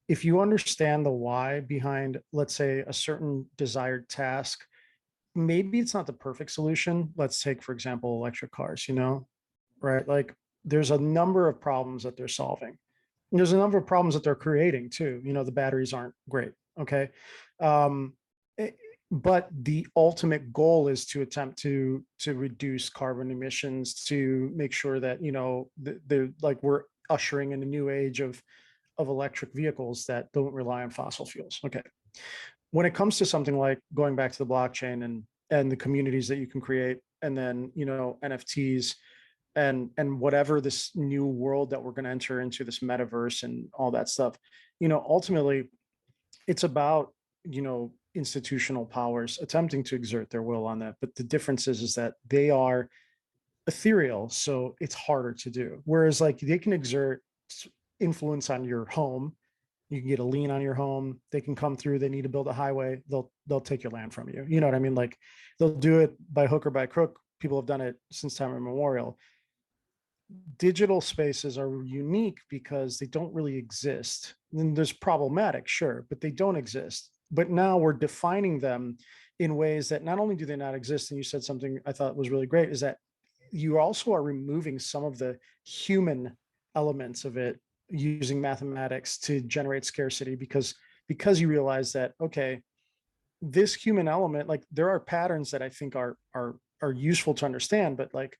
B: If you understand the why behind, let's say, a certain desired task, maybe it's not the perfect solution. Let's take, for example, electric cars, right? Like, there's a number of problems that they're solving. And there's a number of problems that they're creating too. The batteries aren't great. Okay. Um, it- but the ultimate goal is to attempt to reduce carbon emissions, to make sure that, the like we're ushering in a new age of electric vehicles that don't rely on fossil fuels. Okay. When it comes to something like going back to the blockchain and the communities that you can create, and then, NFTs and whatever this new world that we're going to enter into, this metaverse and all that stuff, ultimately it's about, institutional powers attempting to exert their will on that. But the difference is that they are ethereal, so it's harder to do. Whereas like they can exert influence on your home. You can get a lien on your home. They can come through. They need to build a highway. They'll take your land from you. You know what I mean? Like, they'll do it by hook or by crook. People have done it since time immemorial. Digital spaces are unique because they don't really exist. And there's problematic, sure, but they don't exist. But now we're defining them in ways that not only do they not exist, and you said something I thought was really great, is that you also are removing some of the human elements of it using mathematics to generate scarcity because you realize that, okay, this human element, like there are patterns that I think are useful to understand, but like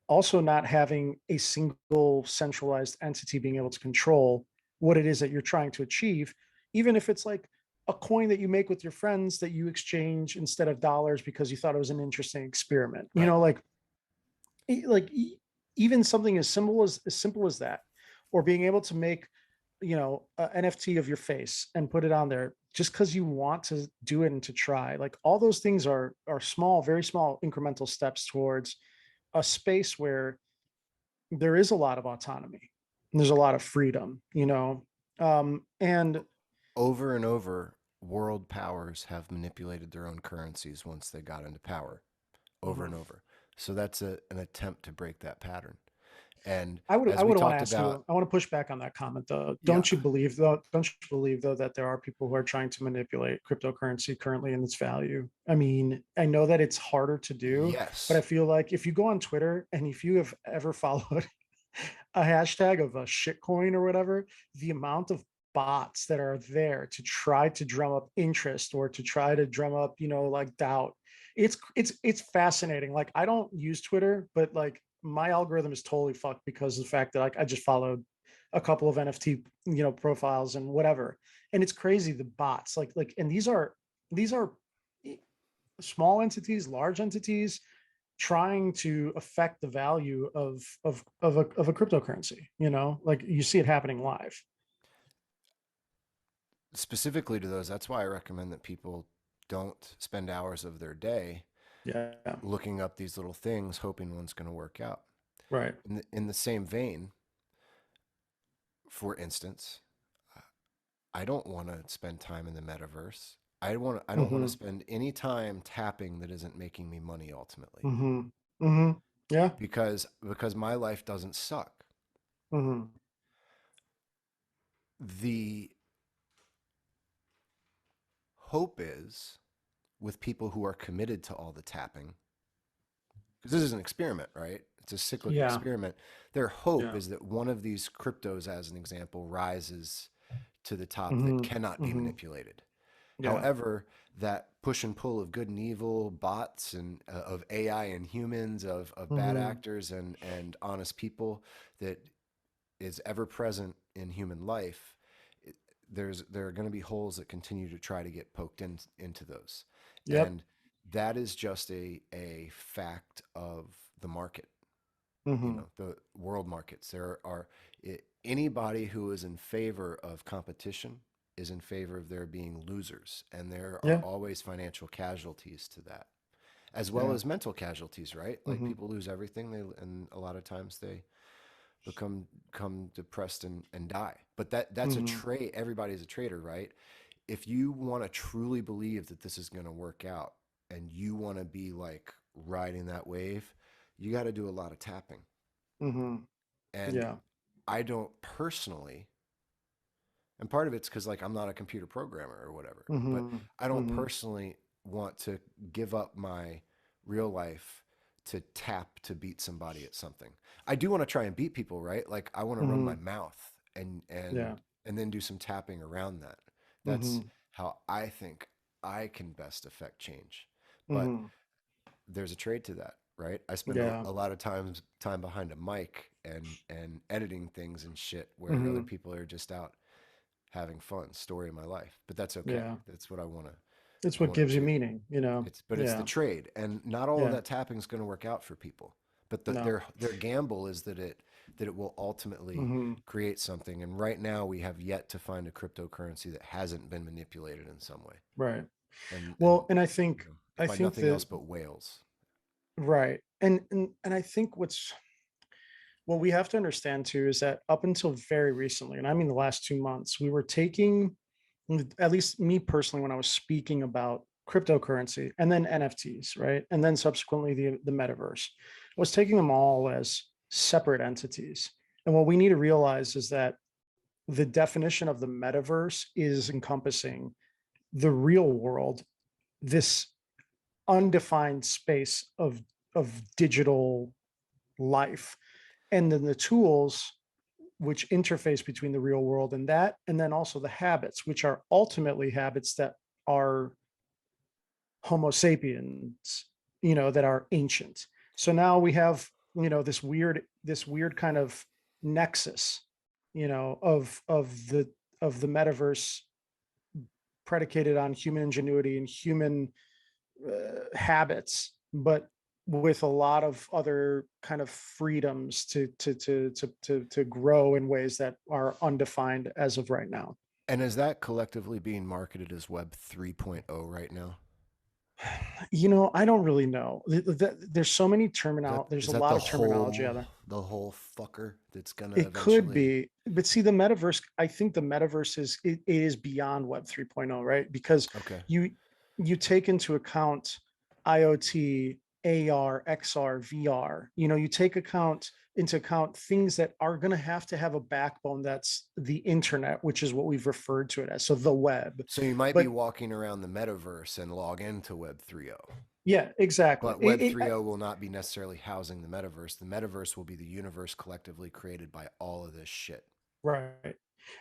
B: also not having a single centralized entity being able to control what it is that you're trying to achieve, even if it's like a coin that you make with your friends that you exchange instead of dollars because you thought it was an interesting experiment. You
A: Right.
B: know, like even something as simple as that, or being able to make, you know, an NFT of your face and put it on there just because you want to do it and to try. Like all those things are small, very small incremental steps towards a space where there is a lot of autonomy and there's a lot of freedom, you know. And
A: Over and over, world powers have manipulated their own currencies once they got into power, over and
B: Mhm.
A: over. So that's an attempt to break that pattern. And
B: I
A: as we
B: would want to
A: talked
B: ask
A: about,
B: you, I want to push back on that comment though.
A: yeah,
B: Don't you believe though that there are people who are trying to manipulate cryptocurrency currently in its value? I mean, I know that it's harder to do, but I
A: yes,
B: feel like if you go on Twitter and if you have ever followed a hashtag of a shitcoin or whatever, the amount of bots that are there to try to drum up interest or to try to drum up, you know, like doubt. It's fascinating. Like I don't use Twitter, but like my algorithm is totally fucked because of the fact that like I just followed a couple of NFT, you know, profiles and whatever. And it's crazy the bots and these are small entities, large entities trying to affect the value of a cryptocurrency. You know, like you see it happening live.
A: specifically to those, that's why I recommend that people don't spend hours of their day
B: Yeah.
A: looking up these little things, hoping one's going to work out.
B: Right.
A: In the same vein, for instance, I don't want to spend time in the metaverse. I don't want to
B: Mm-hmm.
A: spend any time tapping that isn't making me money ultimately.
B: Mm-hmm. Mm-hmm. Yeah.
A: Because my life doesn't suck.
B: Mm-hmm.
A: The hope is with people who are committed to all the tapping, because this is an experiment, right? It's a cyclic
B: Yeah.
A: experiment. Their hope
B: Yeah.
A: is that one of these cryptos, as an example, rises to the top that
B: Mm-hmm.
A: cannot be
B: Mm-hmm.
A: manipulated.
B: Yeah.
A: However, that push and pull of good and evil, bots and of AI and humans, of bad
B: Mm-hmm.
A: actors and honest people that is ever present in human life, there are going to be holes that continue to try to get poked into those,
B: Yep.
A: and that is just a fact of the market. You
B: Mm-hmm.
A: know, the world markets. There are anybody who is in favor of competition is in favor of there being losers, and there are
B: Yeah.
A: always financial casualties to that, as well
B: Yeah.
A: as mental casualties. Right, like
B: Mm-hmm.
A: people lose everything, and a lot of times they become depressed and die. But that's a
B: Mm-hmm.
A: trade. Everybody's a trader, right? If you want to truly believe that this is going to work out, and you want to be like riding that wave, you got to do a lot of tapping.
B: Mm-hmm.
A: And
B: Yeah.
A: I don't personally, and part of it's because like I'm not a computer programmer or whatever, but
B: Mm-hmm.
A: I don't
B: Mm-hmm.
A: personally want to give up my real life to tap to beat somebody at something. I do want to try and beat people, right? Like I want to run my
B: Mm-hmm.
A: mouth and
B: Yeah.
A: and and then do some tapping around that. That's
B: Mm-hmm.
A: how I think I can best affect change. But
B: Mm-hmm.
A: there's a trade to that, right? I spend
B: Yeah.
A: a lot of time behind a mic and editing things and shit where other
B: Mm-hmm.
A: people are just out having fun, story of my life. But that's okay.
B: Yeah.
A: That's what
B: It's
A: I
B: what
A: want to
B: gives you
A: achieve.
B: mean, you know.
A: It's the
B: Yeah.
A: trade, and not all of
B: Yeah.
A: that tapping is going to work out for people. But
B: No.
A: their gamble is that it will ultimately
B: Mm-hmm.
A: create something. And right now, we have yet to find a cryptocurrency that hasn't been manipulated in some way.
B: Right.
A: And
B: Well, and
A: you know,
B: I
A: by
B: think
A: nothing
B: that
A: else but whales.
B: right. And I think what we have to understand too is that up until very recently, and I mean the last 2 months, we were taking, at least me personally, when I was speaking about cryptocurrency and then NFTs, right? And then subsequently the metaverse, I was taking them all as separate entities. And what we need to realize is that the definition of the metaverse is encompassing the real world, this undefined space of digital life. And then the tools which interface between the real world and that, and then also the habits, which are ultimately habits that are Homo sapiens, that are ancient. So now we have, this weird kind of nexus, of the metaverse predicated on human ingenuity and human habits, but with a lot of other kind of freedoms to grow in ways that are undefined as of right now.
A: And is that collectively being marketed as Web 3.0 right now?
B: I don't really know. There's so many there's
A: Is
B: a
A: that
B: lot of terminology out there.
A: the whole fucker that's gonna
B: It could
A: eventually?
B: be, but see, the metaverse, I think the metaverse it is beyond Web 3.0, right? Because
A: Okay.
B: you you take into account IoT, AR, XR, VR. You take into account things that are going to have a backbone that's the internet, which is what we've referred to it as. So the web.
A: So you might be
B: But
A: walking around the metaverse and log into Web 3.0.
B: yeah, exactly.
A: But Web 3.0 will not be necessarily housing the metaverse. The metaverse will be the universe collectively created by all of this shit.
B: Right.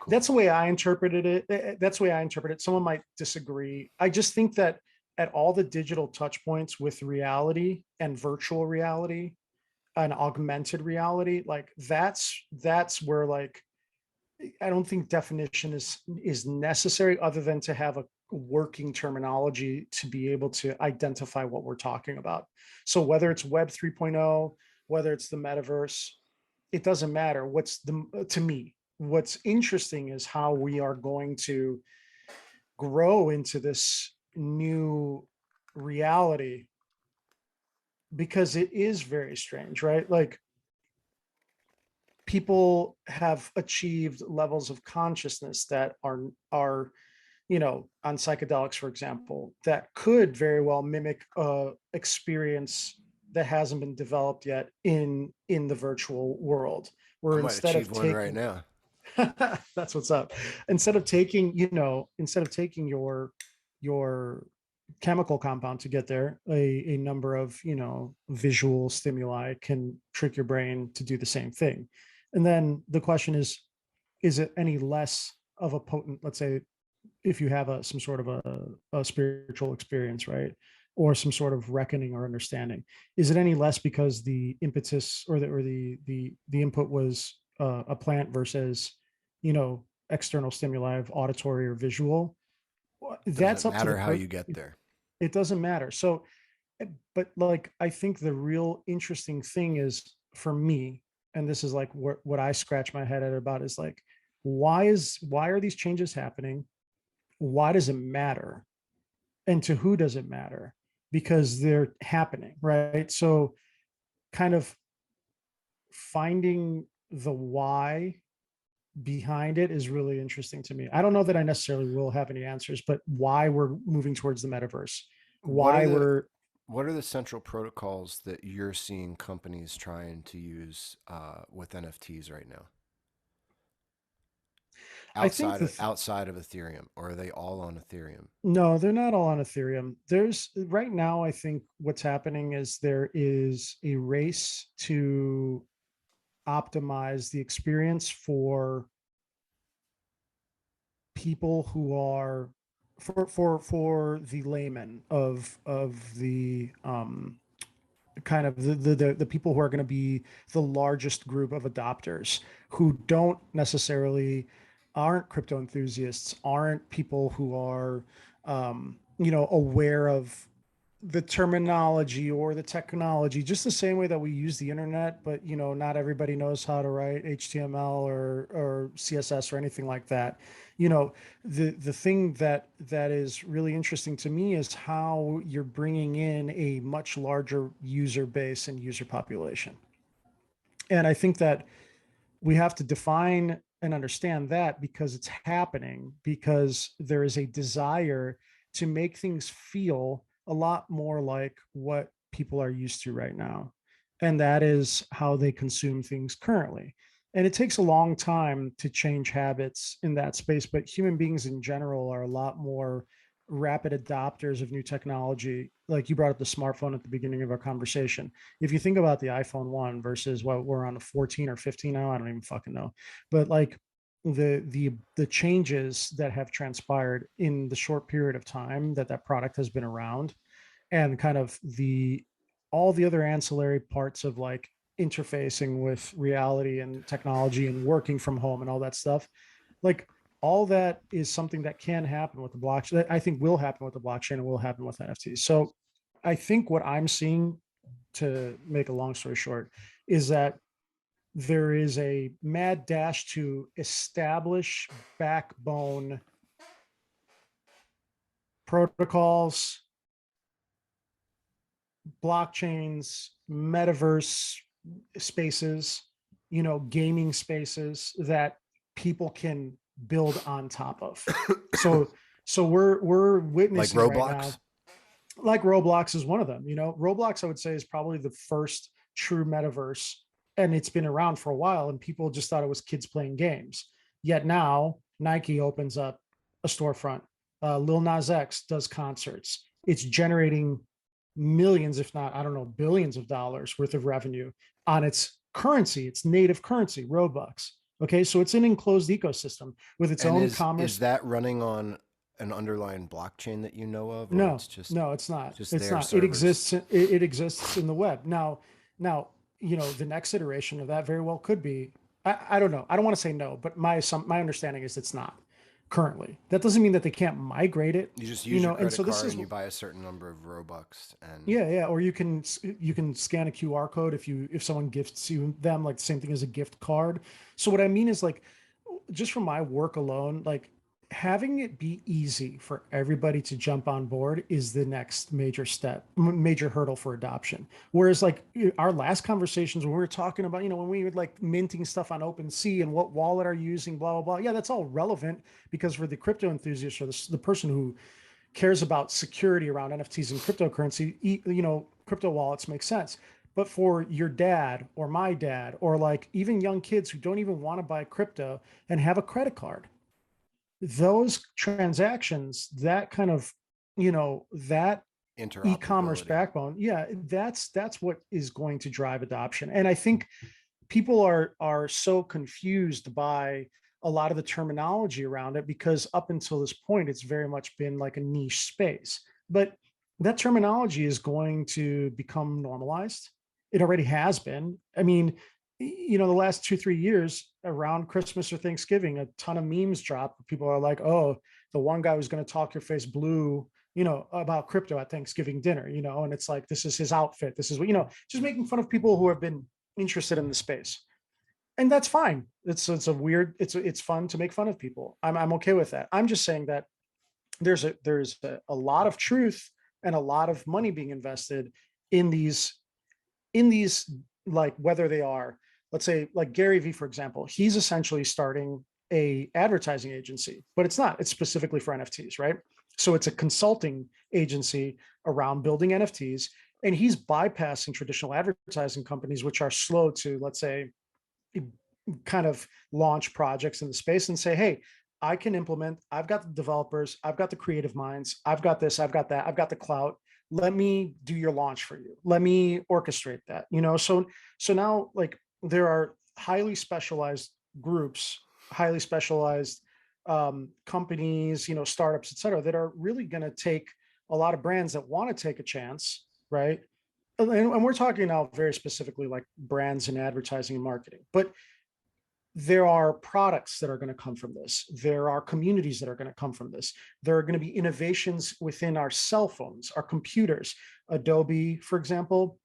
B: That's
A: Cool.
B: the way I interpreted it. That's the way I interpret it. Someone might disagree. I just think that at all the digital touch points with reality and virtual reality and augmented reality, like that's where, like, I don't think definition is necessary other than to have a working terminology to be able to identify what we're talking about. So whether it's Web 3.0, whether it's the metaverse, it doesn't matter. To me, what's interesting is how we are going to grow into this new reality, because it is very strange, right? Like, people have achieved levels of consciousness that are on psychedelics, for example, that could very well mimic experience that hasn't been developed yet in the virtual world,
A: I
B: where
A: might
B: instead
A: achieve
B: of
A: one right
B: taking
A: now.
B: that's what's up. Instead of taking your chemical compound to get there, a number of visual stimuli can trick your brain to do the same thing. And then the question is it any less of a potent, let's say, if you have some sort of a spiritual experience, right? Or some sort of reckoning or understanding, is it any less because the impetus or the input was a plant versus external stimuli of auditory or visual? That's
A: Doesn't
B: up to the
A: matter how you get there.
B: it doesn't matter. So, but like, I think the real interesting thing is, for me, and this is like what I scratch my head at about, is like, why are these changes happening? Why does it matter? And to who does it matter? Because they're happening, right? So kind of finding the why behind it is really interesting to me. I don't know that I necessarily will have any answers, but why we're moving towards the metaverse,
A: What are
B: why
A: the
B: we're
A: what are the central protocols that you're seeing companies trying to use with NFTs right now?
B: I think
A: Outside of Ethereum, or are they all on Ethereum?
B: no, they're not all on Ethereum. There's right now, I think what's happening is there is a race to optimize the experience for people who are for the layman of the kind of the people who are going to be the largest group of adopters, who don't necessarily aren't crypto enthusiasts, aren't people who are aware of the terminology or the technology, just the same way that we use the internet, but not everybody knows how to write HTML or CSS or anything like that. you know the thing that is really interesting to me is how you're bringing in a much larger user base and user population. And I think that we have to define and understand that, because it's happening, because there is a desire to make things feel a lot more like what people are used to right now. And that is how they consume things currently. And it takes a long time to change habits in that space, but human beings in general are a lot more rapid adopters of new technology, like you brought up the smartphone at the beginning of our conversation. If you think about the iPhone 1 versus what we're on a 14 or 15 now, I don't even fucking know. But like the changes that have transpired in the short period of time that that product has been around, and kind of the all the other ancillary parts of like interfacing with reality and technology and working from home and all that stuff, like all that is something that can happen with the blockchain, that I think will happen with the blockchain and will happen with NFTs. So I think what I'm seeing, to make a long story short, is that there is a mad dash to establish backbone protocols, blockchains, metaverse spaces, gaming spaces that people can build on top of. So we're
A: Like
B: witnessing right now,
A: Roblox?
B: like Roblox is one of them. Roblox, I would say, is probably the first true metaverse, and it's been around for a while, and people just thought it was kids playing games. Yet now Nike opens up a storefront. Lil Nas X does concerts. It's generating millions, if not, I don't know, billions of dollars worth of revenue on its currency, its native currency, Robux. Okay, so it's an enclosed ecosystem with its
A: And
B: own
A: is
B: commerce.
A: that running on an underlying blockchain that you know of, or
B: No,
A: it's just
B: no, it's not.
A: just
B: It's
A: their
B: not. It
A: servers?
B: exists. It exists in the web. Now, the next iteration of that very well could be. I don't know. I don't want to say no, but my understanding is it's not currently. That doesn't mean that they can't migrate it.
A: You just use your
B: And
A: credit
B: so this
A: card
B: is,
A: and you buy a certain number of Robux, and
B: yeah, yeah. Or you can scan a QR code if someone gifts you them, like the same thing as a gift card. So what I mean is, like, just from my work alone, like having it be easy for everybody to jump on board is the next major step, major hurdle for adoption. Whereas like our last conversations when we were talking about, when we were like minting stuff on OpenSea and what wallet are you using, blah, blah, blah. Yeah, that's all relevant because for the crypto enthusiast or the person who cares about security around NFTs and cryptocurrency, crypto wallets make sense. But for your dad or my dad, or like even young kids who don't even want to buy crypto and have a credit card, those transactions, that kind of, that e-commerce
A: interoperability.
B: backbone, yeah, that's what is going to drive adoption. And I think people are so confused by a lot of the terminology around it because up until this point it's very much been like a niche space, but that terminology is going to become normalized. It already has been. I mean, the last 2-3 years around Christmas or Thanksgiving, a ton of memes drop. People are like, oh, the one guy who's going to talk your face blue, about crypto at Thanksgiving dinner, and it's like, this is his outfit, this is what, just making fun of people who have been interested in the space. And that's fine. It's a weird, it's fun to make fun of people. I'm okay with that. I'm just saying that there's a lot of truth and a lot of money being invested in these like, whether they are, let's say like Gary Vee, for example, he's essentially starting a advertising agency, but it's specifically for NFTs, right? So it's a consulting agency around building NFTs, and he's bypassing traditional advertising companies, which are slow to, let's say, kind of launch projects in the space and say, hey, I can implement, I've got the developers, I've got the creative minds, I've got this, I've got that, I've got the clout. Let me do your launch for you. Let me orchestrate that. So now, like, there are highly specialized groups, highly specialized companies, startups, et cetera, that are really going to take a lot of brands that want to take a chance, right? And we're talking now very specifically like brands and advertising and marketing, but there are products that are going to come from this. There are communities that are going to come from this. There are going to be innovations within our cell phones, our computers. Adobe, for example,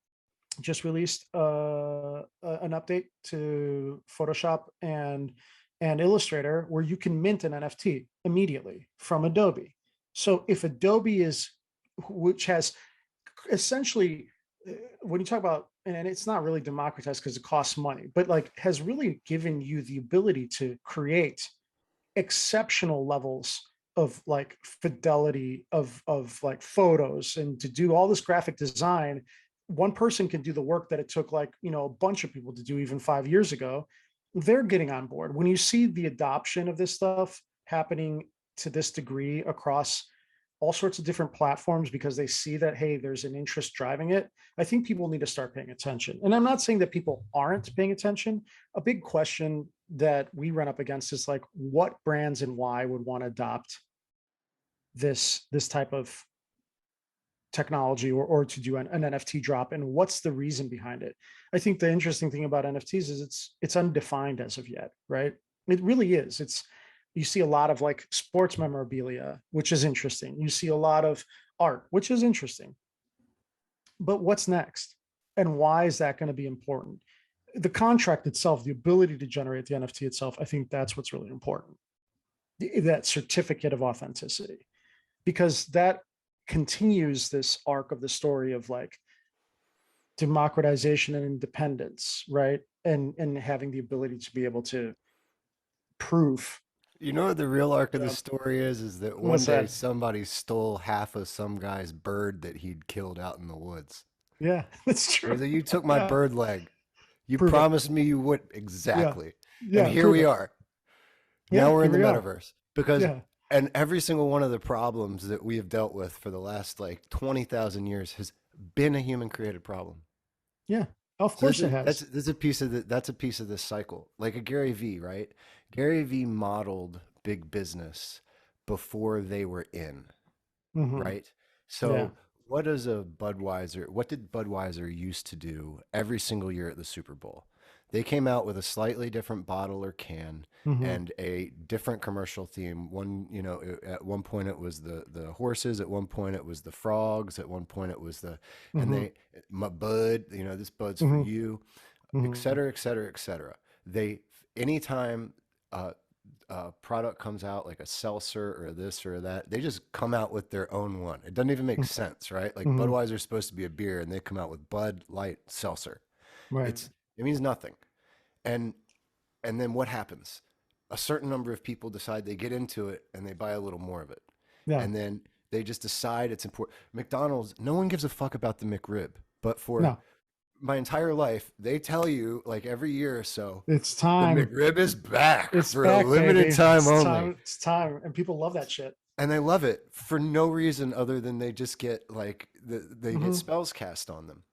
B: just released an update to Photoshop and Illustrator where you can mint an NFT immediately from Adobe. So if Adobe which has essentially, when you talk about, and it's not really democratized because it costs money, but like has really given you the ability to create exceptional levels of like fidelity of like photos and to do all this graphic design. One person can do the work that it took like, a bunch of people to do even 5 years ago. They're getting on board. When you see the adoption of this stuff happening to this degree across all sorts of different platforms because they see that, hey, there's an interest driving it. I think people need to start paying attention. And I'm not saying that people aren't paying attention. A big question that we run up against is like, what brands and why would want to adopt this type of technology, or to do an NFT drop, and what's the reason behind it? I think the interesting thing about NFTs is it's undefined as of yet, right? It really is. It's, you see a lot of like sports memorabilia, which is interesting. You see a lot of art, which is interesting. But what's next? And why is that going to be important? The contract itself, the ability to generate the NFT itself, I think that's what's really important. That certificate of authenticity, because that continues this arc of the story of like democratization and independence, right? And having the ability to be able to prove.
A: You know what the real arc of the
B: Yeah.
A: story is that one
B: What's
A: day
B: that?
A: somebody stole half of some guy's bird that he'd killed out in the woods.
B: Yeah, that's
A: He
B: true.
A: was like, "You took my
B: Yeah,
A: bird leg. You
B: prove it.
A: promised me you would."
B: Yeah,
A: Exactly. And
B: yeah,
A: here
B: prove
A: we
B: it.
A: are.
B: Yeah,
A: Now we're in
B: here
A: the
B: we are.
A: metaverse because,
B: Yeah,
A: and every single one of the problems that we have dealt with for the last like 20,000 years has been a human created problem.
B: yeah. Of
A: So
B: course it has.
A: this is a piece of that's a piece of this cycle. Like a Gary V, right? Gary V modeled big business before they were in,
B: Hmm.
A: right?
B: Yeah.
A: So what did Budweiser used to do every single year at the Super Bowl? They came out with a slightly different bottle or can
B: Hmm.
A: and a different commercial theme. One, at one point it was the horses, at one point it was the frogs, at one point it was and
B: Hmm.
A: my bud, this bud's for
B: Hmm.
A: you, et
B: Hmm.
A: cetera, et cetera, et cetera. They, anytime uh, product comes out like a seltzer or this or that, they just come out with their own one. It doesn't even make sense, right? Like
B: Hmm.
A: Budweiser's supposed to be a beer and they come out with Bud Light Seltzer.
B: Right.
A: It means nothing. And then what happens? A certain number of people decide they get into it and they buy a little more of it.
B: Yeah.
A: And then they just decide it's important. McDonald's, no one gives a fuck about the McRib, but for
B: No,
A: my entire life, they tell you like every year or so,
B: it's
A: the
B: time.
A: McRib is back
B: It's
A: for a
B: back,
A: limited
B: baby.
A: time
B: It's
A: only.
B: time. It's time. And people love that shit.
A: And they love it for no reason other than they just get like they get
B: Hmm.
A: spells cast on them.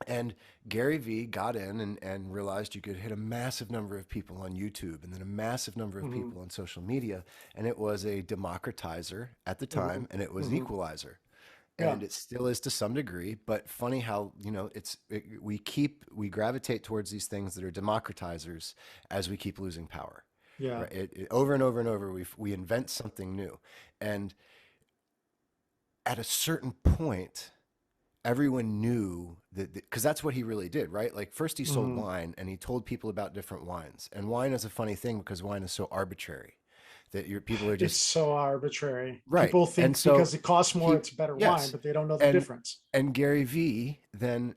A: And Gary Vee got in and realized you could hit a massive number of people on YouTube and then a massive number of
B: Hmm.
A: people on social media. And it was a democratizer at the
B: Hmm.
A: time and it was an
B: Hmm.
A: equalizer.
B: Yeah.
A: And it still is to some degree, but funny how, we gravitate towards these things that are democratizers as we keep losing power.
B: Yeah.
A: Right? Over and over and over, we invent something new. And at a certain point, everyone knew that because that's what he really did, right? Like first he sold
B: Hmm.
A: wine and he told people about different wines. And wine is a funny thing because wine is so arbitrary that your people are
B: It's
A: just
B: so arbitrary.
A: right.
B: People
A: And
B: think
A: so
B: because it costs more,
A: he
B: it's better wine,
A: yes.
B: but they don't know the
A: And
B: difference.
A: Gary Vee then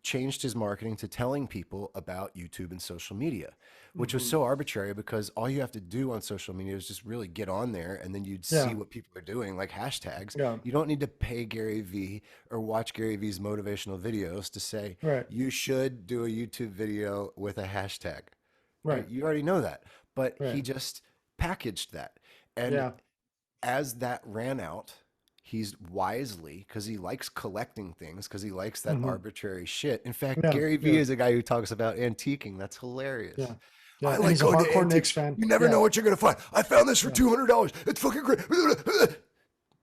A: changed his marketing to telling people about YouTube and social media, which was
B: Hmm.
A: so arbitrary because all you have to do on social media is just really get on there and then you'd see
B: Yeah.
A: what people are doing, like hashtags.
B: Yeah.
A: You don't need to pay Gary Vee or watch Gary Vee's motivational videos to say
B: Right.
A: you should do a YouTube video with a hashtag.
B: Right.
A: You already know that, but he
B: Right.
A: just packaged that. And
B: Yeah.
A: as that ran out, he's wisely, because he likes collecting things, because he likes that
B: Hmm.
A: arbitrary shit. In fact,
B: Yeah.
A: Gary Vee
B: Yeah.
A: is a guy who talks about antiquing. That's hilarious.
B: Yeah.
A: I
B: Yeah. And
A: like
B: he's a
A: going to
B: hardcore
A: antiques.
B: Knicks fan.
A: You never know
B: Yeah.
A: what you're gonna find. I found this for
B: Yeah.
A: $200. It's fucking great,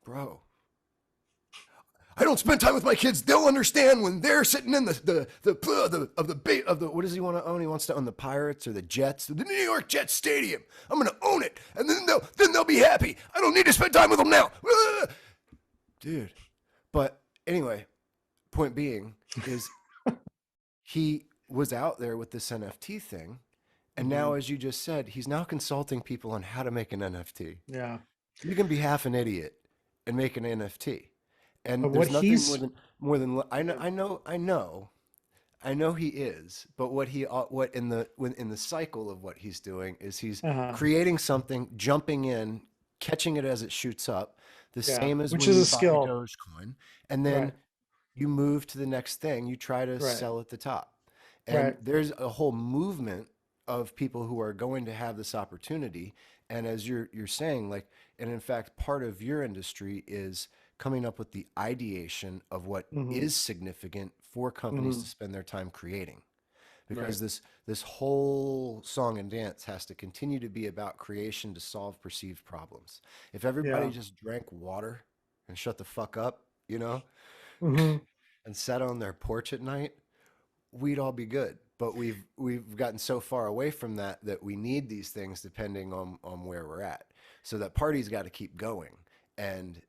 A: bro. I don't spend time with my kids. They'll understand when they're sitting in the what does he want to own? He wants to own the Pirates or the Jets, the New York Jets Stadium. I'm gonna own it, and then they'll be happy. I don't need to spend time with them now, dude. But anyway, point being is he was out there with this NFT thing, and
B: Hmm.
A: now, as you just said, he's now consulting people on how to make an NFT.
B: Yeah.
A: You can be half an idiot and make an NFT.
B: But
A: And
B: what
A: there's nothing
B: he's, yeah.
A: I know he is, but what in the cycle of what he's doing is he's
B: Uh-huh.
A: creating something, jumping in, catching it as it shoots up, the
B: Yeah.
A: same as
B: Which
A: when
B: is
A: you
B: a
A: buy a
B: skill.
A: Dogecoin, and then
B: Right.
A: you move to the next thing, you try to
B: Right.
A: sell at the top. And
B: Right.
A: there's a whole movement of people who are going to have this opportunity. And as you're saying, like, and in fact, part of your industry is coming up with the ideation of what
B: Hmm.
A: is significant for companies to
B: Hmm.
A: spend their time creating.
B: Right.
A: Because this whole song and dance has to continue to be about creation to solve perceived problems. If everybody
B: Yeah.
A: just drank water and shut the fuck up, you know,
B: Hmm.
A: and sat on their porch at night, we'd all be good. But we've gotten so far away from that that we need these things depending on where we're at. So that party's got to keep going. And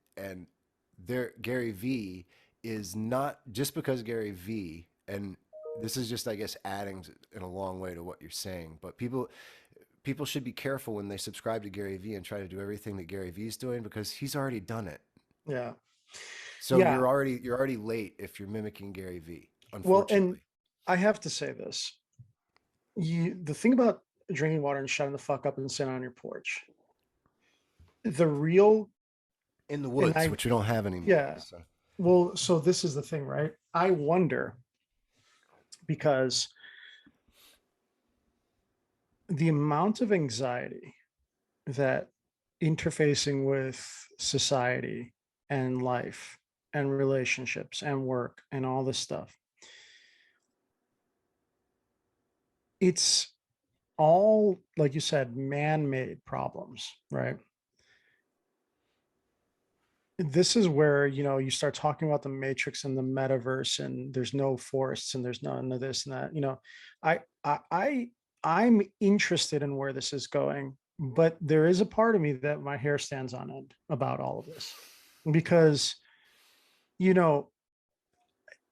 A: there Gary V is not just because Gary V, and this is just I guess adding in a long way to what you're saying, but people should be careful when they subscribe to Gary V and try to do everything that Gary V is doing because he's already done it.
B: Yeah.
A: So
B: Yeah.
A: you're already late if you're mimicking Gary V,
B: Well, and
A: unfortunately.
B: I have to say this. The thing about drinking water and shutting the fuck up and sitting on your porch, the real,
A: In the
B: and
A: woods,
B: I,
A: which we don't have anymore.
B: yeah.
A: So
B: Well, so this is the thing, right? I wonder because the amount of anxiety that interfacing with society and life and relationships and work and all this stuff, it's all, like you said, man-made problems, right? This is where, you start talking about the matrix and the metaverse, and there's no forests and there's none of this and that. I I I I'm interested in where this is going, but there is a part of me that my hair stands on end about all of this because you know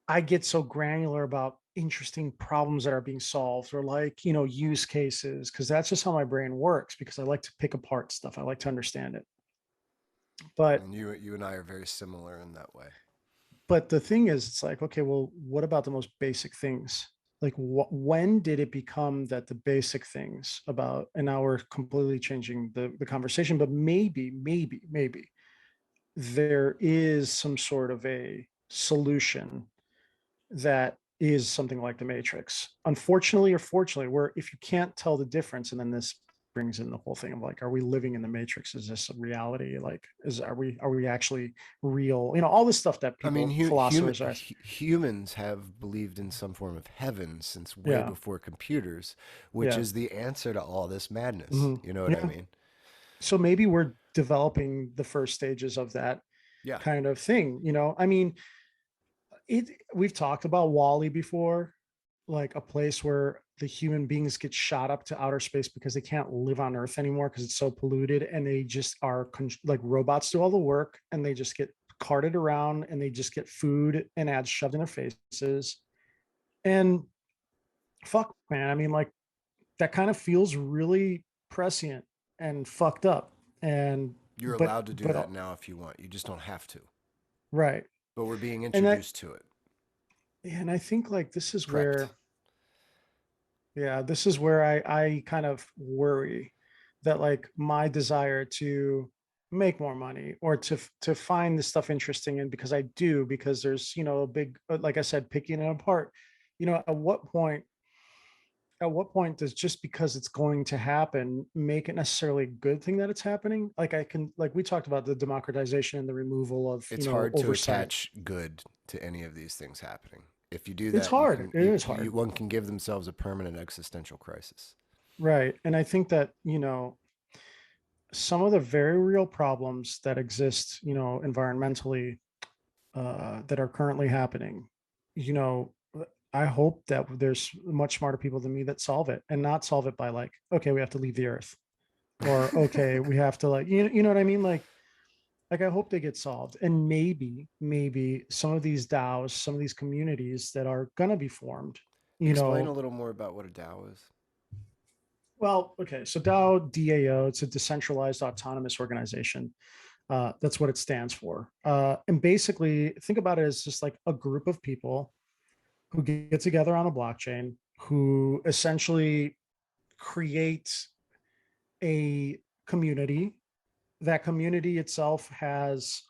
B: I get so granular about interesting problems that are being solved or like use cases, because that's just how my brain works, because I like to pick apart stuff. I like to understand it. But
A: and you and I are very similar in that way.
B: the thing is, it's like, okay, well, what about the most basic things? Like, when did it become that the basic things about, and now we're completely changing the conversation, but maybe there is some sort of a solution that is something like the matrix, unfortunately or fortunately, where if you can't tell the difference, and then this brings in the whole thing of like, are we living in the matrix? Is this a reality? Like, are we actually real? All this stuff that
A: I mean,
B: people, philosophers are asking.
A: humans have believed in some form of heaven since way
B: Yeah.
A: before computers, which
B: Yeah.
A: is the answer to all this madness.
B: Hmm.
A: You know what I
B: Yeah.
A: mean?
B: So maybe we're developing the first stages of that
A: Yeah.
B: kind of thing. I mean, we've talked about Wally before, like a place where the human beings get shot up to outer space because they can't live on Earth anymore because it's so polluted, and they just are like robots do all the work, and they just get carted around, and they just get food and ads shoved in their faces. And fuck, man, I mean, like, that kind of feels really prescient and fucked up. And
A: You're
B: but
A: allowed to do that now if you want. You just don't have to.
B: right.
A: But we're being
B: And that
A: introduced to it,
B: and I think like this is
A: prepped.
B: where, yeah, this is where I kind of worry that like my desire to make more money or to find this stuff interesting, and because I do, because there's a big, like I said, picking it apart. At what point does just because it's going to happen make it necessarily a good thing that it's happening? Like, I can, like we talked about, the democratization and the removal of
A: It's hard to
B: oversight.
A: attach good to any of these things happening. If you do
B: It's
A: that, you
B: hard.
A: can
B: It is hard.
A: one can give themselves a permanent existential crisis.
B: Right. And I think that some of the very real problems that exist environmentally, that are currently happening, you know I hope that there's much smarter people than me that solve it, and not solve it by like, okay, we have to leave the earth, or okay, we have to, like, you know what I mean, like I hope they get solved. And maybe some of these DAOs, some of these communities that are going to be formed, you
A: Explain a
B: know
A: little more about what a DAO is.
B: well, okay, so DAO, it's a decentralized autonomous organization. That's what it stands for. And basically, think about it as just like a group of people who get together on a blockchain, who essentially create a community. That community itself has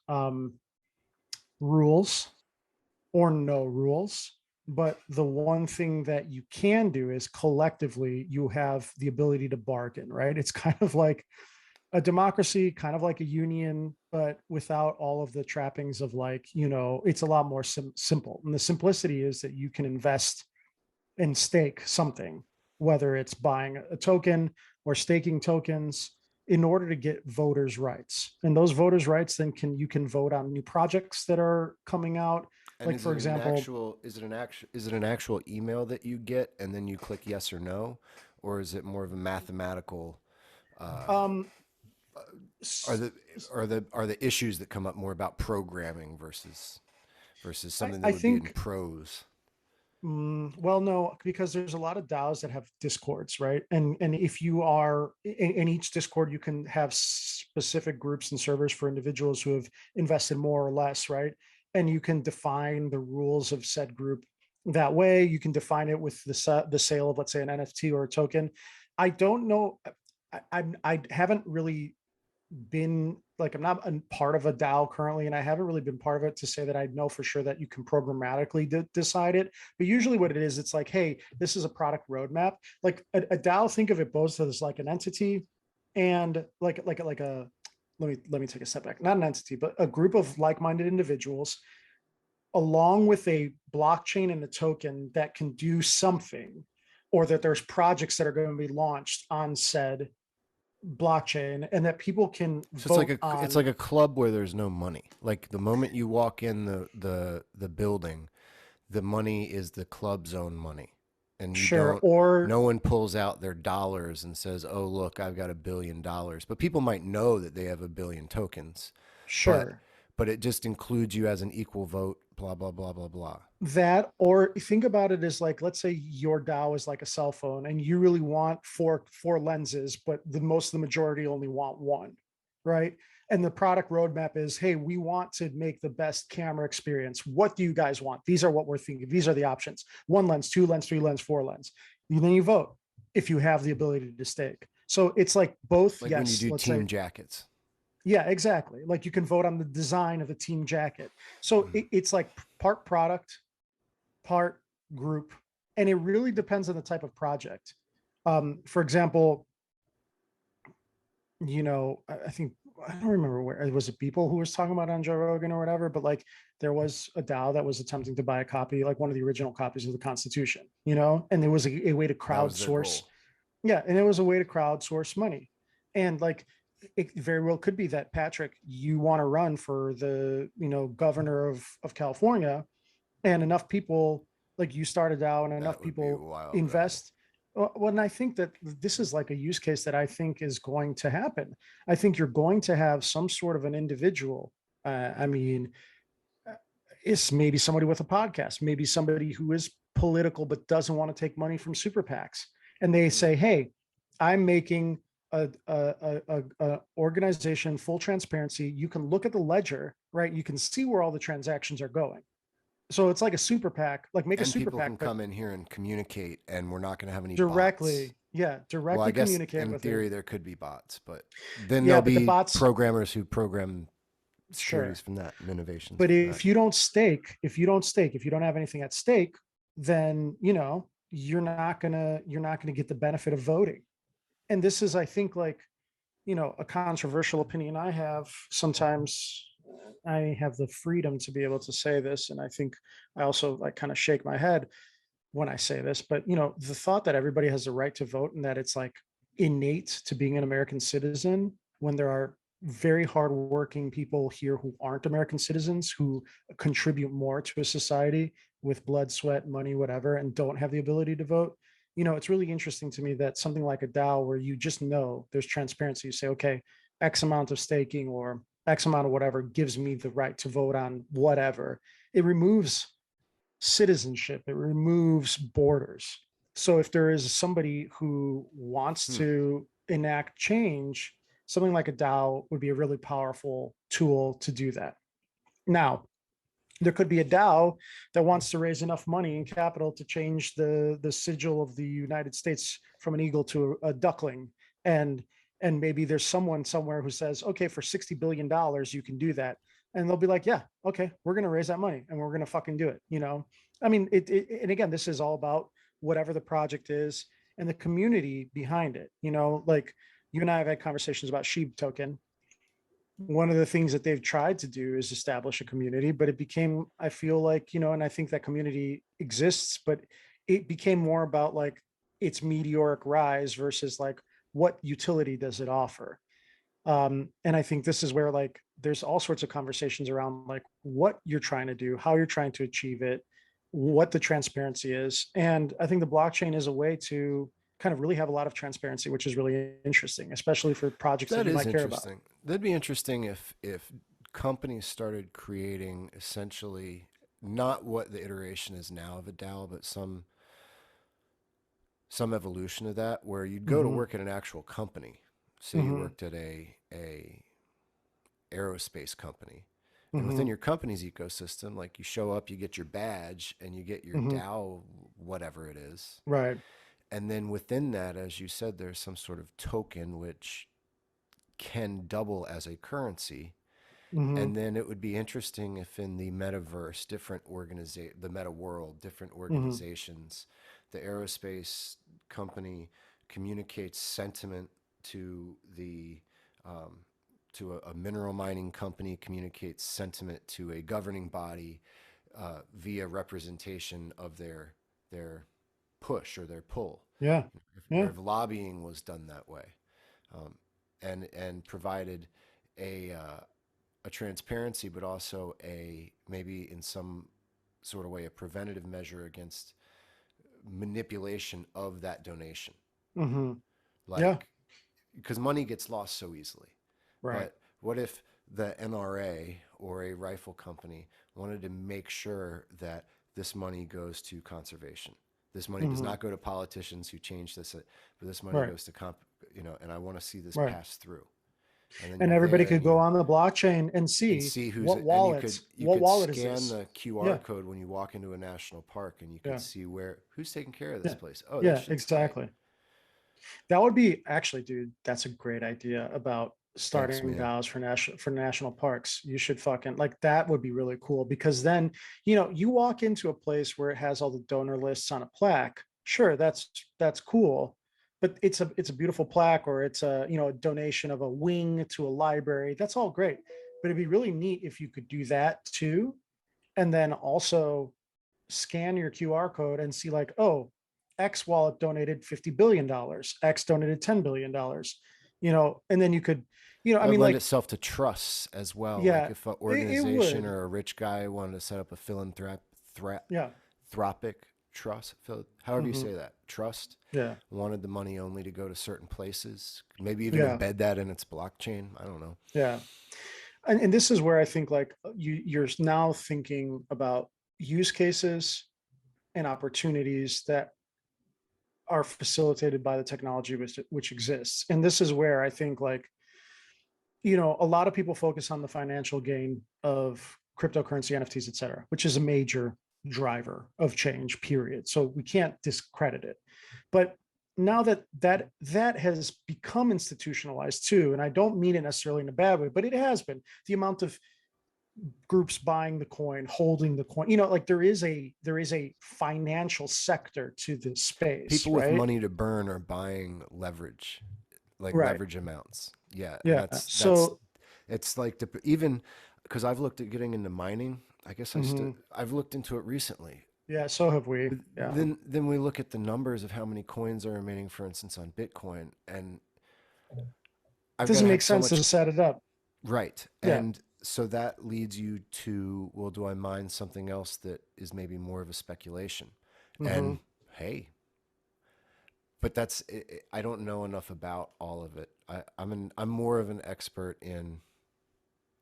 B: rules or no rules. But the one thing that you can do is collectively, you have the ability to bargain, right? It's kind of like a democracy, kind of like a union, but without all of the trappings of like, it's a lot more simple. And the simplicity is that you can invest and stake something, whether it's buying a token or staking tokens in order to get voters' rights. And those voters' rights then you can vote on new projects that are coming out.
A: And
B: Like,
A: is
B: for
A: it an
B: example,
A: actual is it an actual email that you get and then you click yes or no, or is it more of a mathematical? Uh,
B: um,
A: are the are the issues that come up more about programming versus something that
B: I
A: would be in
B: think
A: prose?
B: Well, no, because there's a lot of DAOs that have discords, right? And if you are in each discord, you can have specific groups and servers for individuals who have invested more or less, right? And you can define the rules of said group that way. You can define it with the sale of, let's say, an NFT or a token. I don't know. I haven't really been like, I'm not a part of a DAO currently, and I haven't really been part of it to say that I know for sure that you can programmatically decide it. But usually, what it is, it's like, hey, this is a product roadmap. Like a DAO, think of it both as like an entity and like a let me take a step back. Not an entity, but a group of like-minded individuals, along with a blockchain and a token that can do something, or that there's projects that are going to be launched on said blockchain and that people can
A: So it's like
B: vote
A: it's
B: on.
A: like a club where there's no money. Like the moment you walk in the building, the money is the club's own money, and you
B: Sure.
A: don't.
B: Or
A: No one pulls out their dollars and says, "Oh, look, I've got $1 billion." But people might know that they have a billion tokens, but
B: sure,
A: it just includes you as an equal vote. Blah blah blah blah blah.
B: that, or think about it as like, let's say your DAO is like a cell phone and you really want four lenses, but the majority only want one, right? And the product roadmap is, hey, we want to make the best camera experience. What do you guys want? These are what we're thinking. These are the options: one lens, two lens, three lens, four lens. And then you vote if you have the ability to stake. So it's like both.
A: Like when you
B: Yes,
A: do
B: let's say.
A: team jackets.
B: Yeah, exactly. Like you can vote on the design of the team jacket. So
A: Mm.
B: it's like part product, part group, and it really depends on the type of project. For example, I think, I don't remember where it was. It people who was talking about on Joe Rogan or whatever, but like there was a DAO that was attempting to buy a copy, like one of the original copies of the Constitution, and there was a way to
A: That was their
B: crowdsource.
A: goal.
B: Yeah, and it was a way to crowdsource money. And like it very well could be that, Patrick, you want to run for the, governor of California, and enough people, like, you started out and enough
A: That would be a
B: people
A: wild ride.
B: invest. Well, and I think that this is like a use case that I think is going to happen. I think you're going to have some sort of an individual. I mean, it's maybe somebody with a podcast, maybe somebody who is political but doesn't want to take money from super PACs, and they
A: Mm.
B: say, "Hey, I'm making a organization, full transparency. You can look at the ledger, right? You can see where all the transactions are going. So it's like a super PAC, like make a
A: And
B: super
A: people
B: PAC,
A: can
B: but
A: come in here and communicate, and we're not going to have any bots.
B: directly, yeah,
A: Well, I
B: directly
A: guess
B: communicate
A: in
B: with it.
A: theory there could be bots, but then
B: Yeah,
A: there'll
B: but the
A: be
B: bots,
A: programmers who program securities
B: sure.
A: from that and innovations
B: But
A: from that.
B: if you don't have anything at stake, then you're not gonna get the benefit of voting. And this is, I think, like, a controversial opinion I have. Sometimes I have the freedom to be able to say this, and I think I also like kind of shake my head when I say this, but the thought that everybody has the right to vote and that it's like innate to being an American citizen, when there are very hardworking people here who aren't American citizens, who contribute more to a society with blood, sweat, money, whatever, and don't have the ability to vote. It's really interesting to me that something like a DAO, where you just know there's transparency, you say, okay, X amount of staking or X amount of whatever gives me the right to vote on whatever. It removes citizenship, it removes borders. So if there is somebody who wants
A: Hmm.
B: to enact change, something like a DAO would be a really powerful tool to do that. Now, there could be a DAO that wants to raise enough money and capital to change the sigil of the United States from an eagle to a duckling, and maybe there's someone somewhere who says, okay, for $60 billion you can do that, and they'll be like, yeah, okay, we're going to raise that money and we're going to fucking do it. I mean, and again, this is all about whatever the project is and the community behind it. Like, you and I have had conversations about Sheep token. One of the things that they've tried to do is establish a community, but it became, I feel like, and I think that community exists, but it became more about like its meteoric rise versus like what utility does it offer. And I think this is where like there's all sorts of conversations around like what you're trying to do, how you're trying to achieve it, what the transparency is. And I think the blockchain is a way to kind of really have a lot of transparency, which is really interesting, especially for projects that
A: That
B: you
A: is
B: might care about.
A: interesting. That'd be interesting if companies started creating essentially not what the iteration is now of a DAO, but some evolution of that, where you'd go to
B: Hmm.
A: work at an actual company. Say you
B: Hmm.
A: worked at a aerospace company, and within
B: Hmm.
A: your company's ecosystem, like you show up, you get your badge, and you get your
B: Hmm.
A: DAO, whatever it is,
B: Right.
A: and then within that, as you said, there's some sort of token which can double as a currency.
B: Hmm.
A: And then it would be interesting if in the metaverse, the meta world, different
B: Hmm.
A: organizations, the aerospace company communicates sentiment to the um, to a mineral mining company, communicates sentiment to a governing body via representation of their push or their pull.
B: Yeah.
A: Or
B: Yeah.
A: if lobbying was done that way, um, and provided a transparency, but also a maybe in some sort of way a preventative measure against manipulation of that donation.
B: Hmm. Yeah.
A: Like, because money gets lost so easily.
B: Right.
A: But what if the NRA or a rifle company wanted to make sure that this money goes to conservation? This money does
B: Hmm.
A: not go to politicians who change this, but this money
B: Right.
A: goes to and I want to see this
B: Right.
A: pass through. And then
B: And
A: you're
B: everybody
A: there
B: could
A: and
B: go on the blockchain and
A: and
B: see
A: see who's
B: what
A: and
B: wallets,
A: you
B: what
A: could
B: wallet is
A: scan
B: this?
A: the QR
B: Yeah.
A: code when you walk into a national park and you could
B: Yeah.
A: see where who's taking care of this
B: Yeah.
A: place. Oh, that
B: Yeah.
A: shit's tight.
B: Exactly. That would be actually, dude, that's a great idea about
A: Thanks,
B: starting
A: man.
B: DAOs for national parks. You should fucking like that would be really cool because then, you walk into a place where it has all the donor lists on a plaque. Sure, that's cool. But it's a beautiful plaque or it's a donation of a wing to a library. That's all great. But it'd be really neat if you could do that too. And then also scan your QR code and see like, oh, X wallet donated $50 billion, X donated $10 billion, and then you could, I
A: That would
B: mean,
A: lend
B: like,
A: itself to trusts as well. Like
B: yeah,
A: if an
B: it
A: organization
B: would.
A: or a rich guy wanted to set up a
B: Yeah.
A: philanthropic trust, however you
B: Hmm.
A: say that, trust,
B: Yeah.
A: wanted the money only to go to certain places, maybe even
B: Yeah.
A: embed that in its blockchain. I don't know.
B: Yeah. And this is where I think like you're now thinking about use cases and opportunities that are facilitated by the technology which exists. And this is where I think like a lot of people focus on the financial gain of cryptocurrency, NFTs, et cetera, which is a major driver of change, period. So we can't discredit it. But now that has become institutionalized too, and I don't mean it necessarily in a bad way, but it has been the amount of groups buying the coin, holding the coin, like there is a financial sector to this space,
A: People with
B: right?
A: money to burn are buying leverage, like
B: Right.
A: leverage amounts. Yeah, and
B: Yeah.
A: that's
B: So,
A: it's like even because I've looked at getting into mining. I guess
B: mhm,
A: I've looked into it recently.
B: yeah, so have we. Yeah.
A: Then we look at the numbers of how many coins are remaining, for instance, on Bitcoin, and I've got to
B: Doesn't make
A: have so
B: sense
A: much
B: to set it up.
A: right,
B: Yeah.
A: and so that leads you to, well, do I mine something else that is maybe more of a speculation?
B: Hmm.
A: And hey, but I don't know enough about all of it. I'm more of an expert in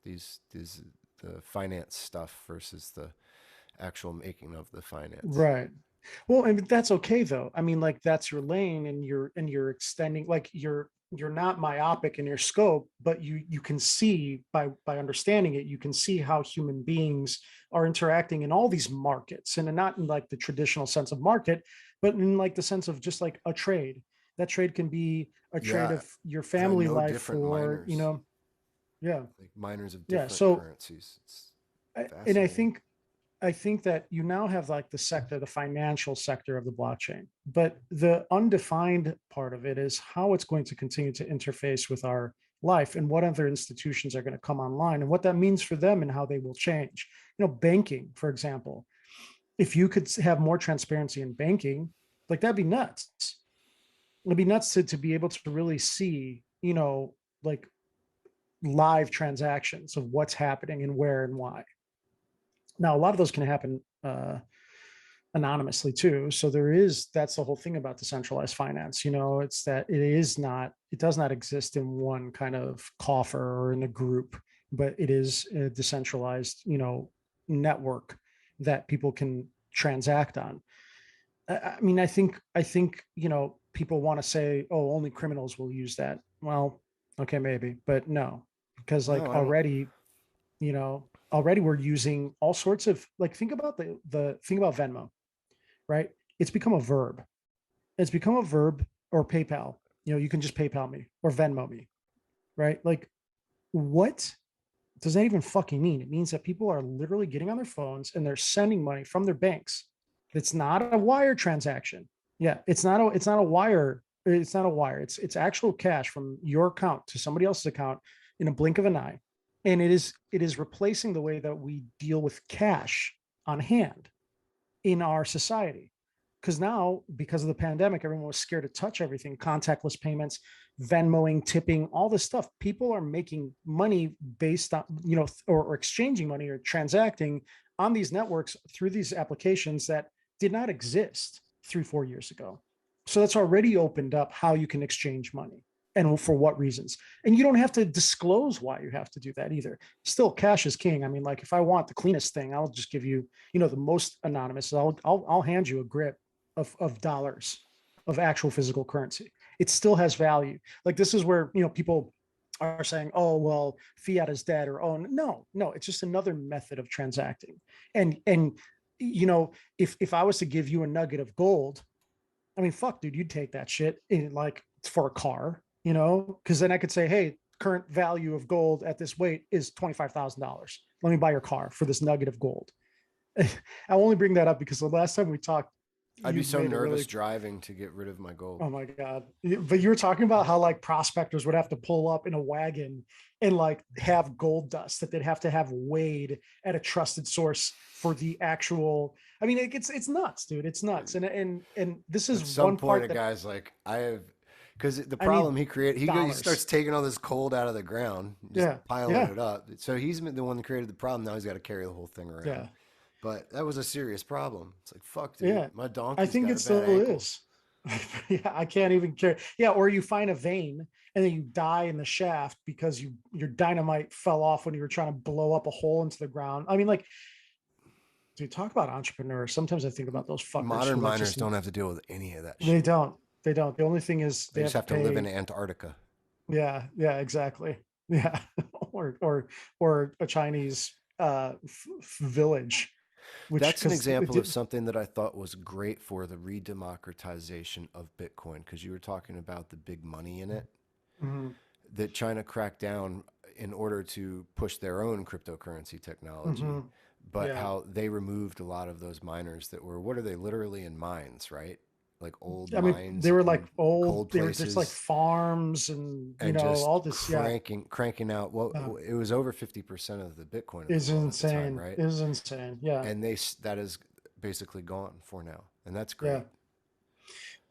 A: these the finance stuff versus the actual making of the finance.
B: Right. Well, and that's okay though. I mean, like that's your lane, and you're extending, like you're not myopic in your scope, but you can see by understanding it, you can see how human beings are interacting in all these markets, and not in like the traditional sense of market, but in like the sense of just like a trade. That trade can be a trade
A: Yeah,
B: of your
A: and I
B: family
A: know
B: life
A: different
B: for,
A: miners,
B: yeah,
A: like miners of
B: yeah.
A: different
B: So,
A: currencies. It's
B: and I
A: fascinating.
B: think I think that you now have like the sector, the financial sector of the blockchain, but the undefined part of it is how it's going to continue to interface with our life and what other institutions are going to come online and what that means for them and how they will change. Banking, for example, if you could have more transparency in banking, like that'd be nuts. It'd be nuts to be able to really see, like live transactions of what's happening and where and why. Now, a lot of those can happen anonymously too. So that's the whole thing about decentralized finance. It's that it does not exist in one kind of coffer or in a group, but it is a decentralized, network that people can transact on. I mean, I think, people want to say, oh, only criminals will use that. Well, okay, maybe, but no, because like
A: No, I don't.
B: already we're using all sorts of, like, think about the thing about Venmo, right? It's become a verb. It's become a verb, or PayPal. You can just PayPal me or Venmo me, right? Like, what does that even fucking mean? It means that people are literally getting on their phones and they're sending money from their banks. It's not a wire transaction. Yeah, it's not a wire. It's not a wire. It's actual cash from your account to somebody else's account in a blink of an eye. And it is replacing the way that we deal with cash on hand in our society. Because now, because of the pandemic, everyone was scared to touch everything, contactless payments, Venmoing, tipping, all this stuff. People are making money based on, or exchanging money or transacting on these networks through these applications that did not exist 3-4 years ago. So that's already opened up how you can exchange money and for what reasons. And you don't have to disclose why you have to do that either. Still, cash is king. I mean, like, if I want the cleanest thing, I'll just give you, the most anonymous. I'll hand you a grip of dollars, of actual physical currency. It still has value. Like, this is where, people are saying, oh, well, fiat is dead, or, oh, no, it's just another method of transacting. And if I was to give you a nugget of gold, I mean, fuck, dude, you'd take that shit in, like, for a car, because then I could say, hey, current value of gold at this weight is $25,000. Let me buy your car for this nugget of gold. I only bring that up because the last time we talked,
A: I'd be
B: you
A: so
B: made a
A: nervous
B: really,
A: driving to get rid of my gold.
B: oh my God. But you were talking about how, like, prospectors would have to pull up in a wagon and, like, have gold dust that they'd have to have weighed at a trusted source for the actual. I mean, it's nuts, dude. It's nuts. And this
A: At
B: is
A: some
B: one
A: point,
B: part
A: a
B: that
A: guy's like, I have, because the
B: I need
A: problem he created, he starts
B: dollars.
A: taking all this cold out of the ground, just
B: Yeah.
A: piling
B: Yeah.
A: it up. So he's been the one that created the problem. Now he's got to carry the whole thing around.
B: Yeah.
A: But that was a serious problem. It's like, fuck, dude,
B: Yeah.
A: my
B: I
A: donkey's
B: think
A: got
B: it
A: a bad
B: still
A: ankle.
B: is. Yeah, I can't even care. Yeah, or you find a vein and then you die in the shaft because your dynamite fell off when you were trying to blow up a hole into the ground. I mean, like, dude, talk about entrepreneurs. Sometimes I think about those fuckers
A: Modern
B: who, like,
A: miners
B: just,
A: don't have to deal with any of that
B: they
A: shit.
B: don't. They don't. The only thing is
A: They
B: they
A: just
B: have to
A: have to live in
B: pay.
A: Antarctica.
B: Yeah, yeah, exactly. Yeah. or a Chinese village, which,
A: That's an
B: because
A: example of something that I thought was great for the redemocratization of Bitcoin, because you were talking about the big money in it, that China cracked down in order to push their own cryptocurrency technology, but
B: yeah.
A: how they removed a lot of those miners that were, what are they, literally in mines, right? Like old
B: I mean,
A: mines
B: they were like
A: in
B: old,
A: cold
B: they were just like
A: places,
B: farms and,
A: and just
B: all this. Yeah.
A: cranking out what
B: Uh,
A: it was over 50% of the Bitcoin of the
B: is
A: world at the time,
B: insane.
A: right?
B: Is insane. Yeah.
A: And that is basically gone for now, and that's
B: Yeah.
A: great.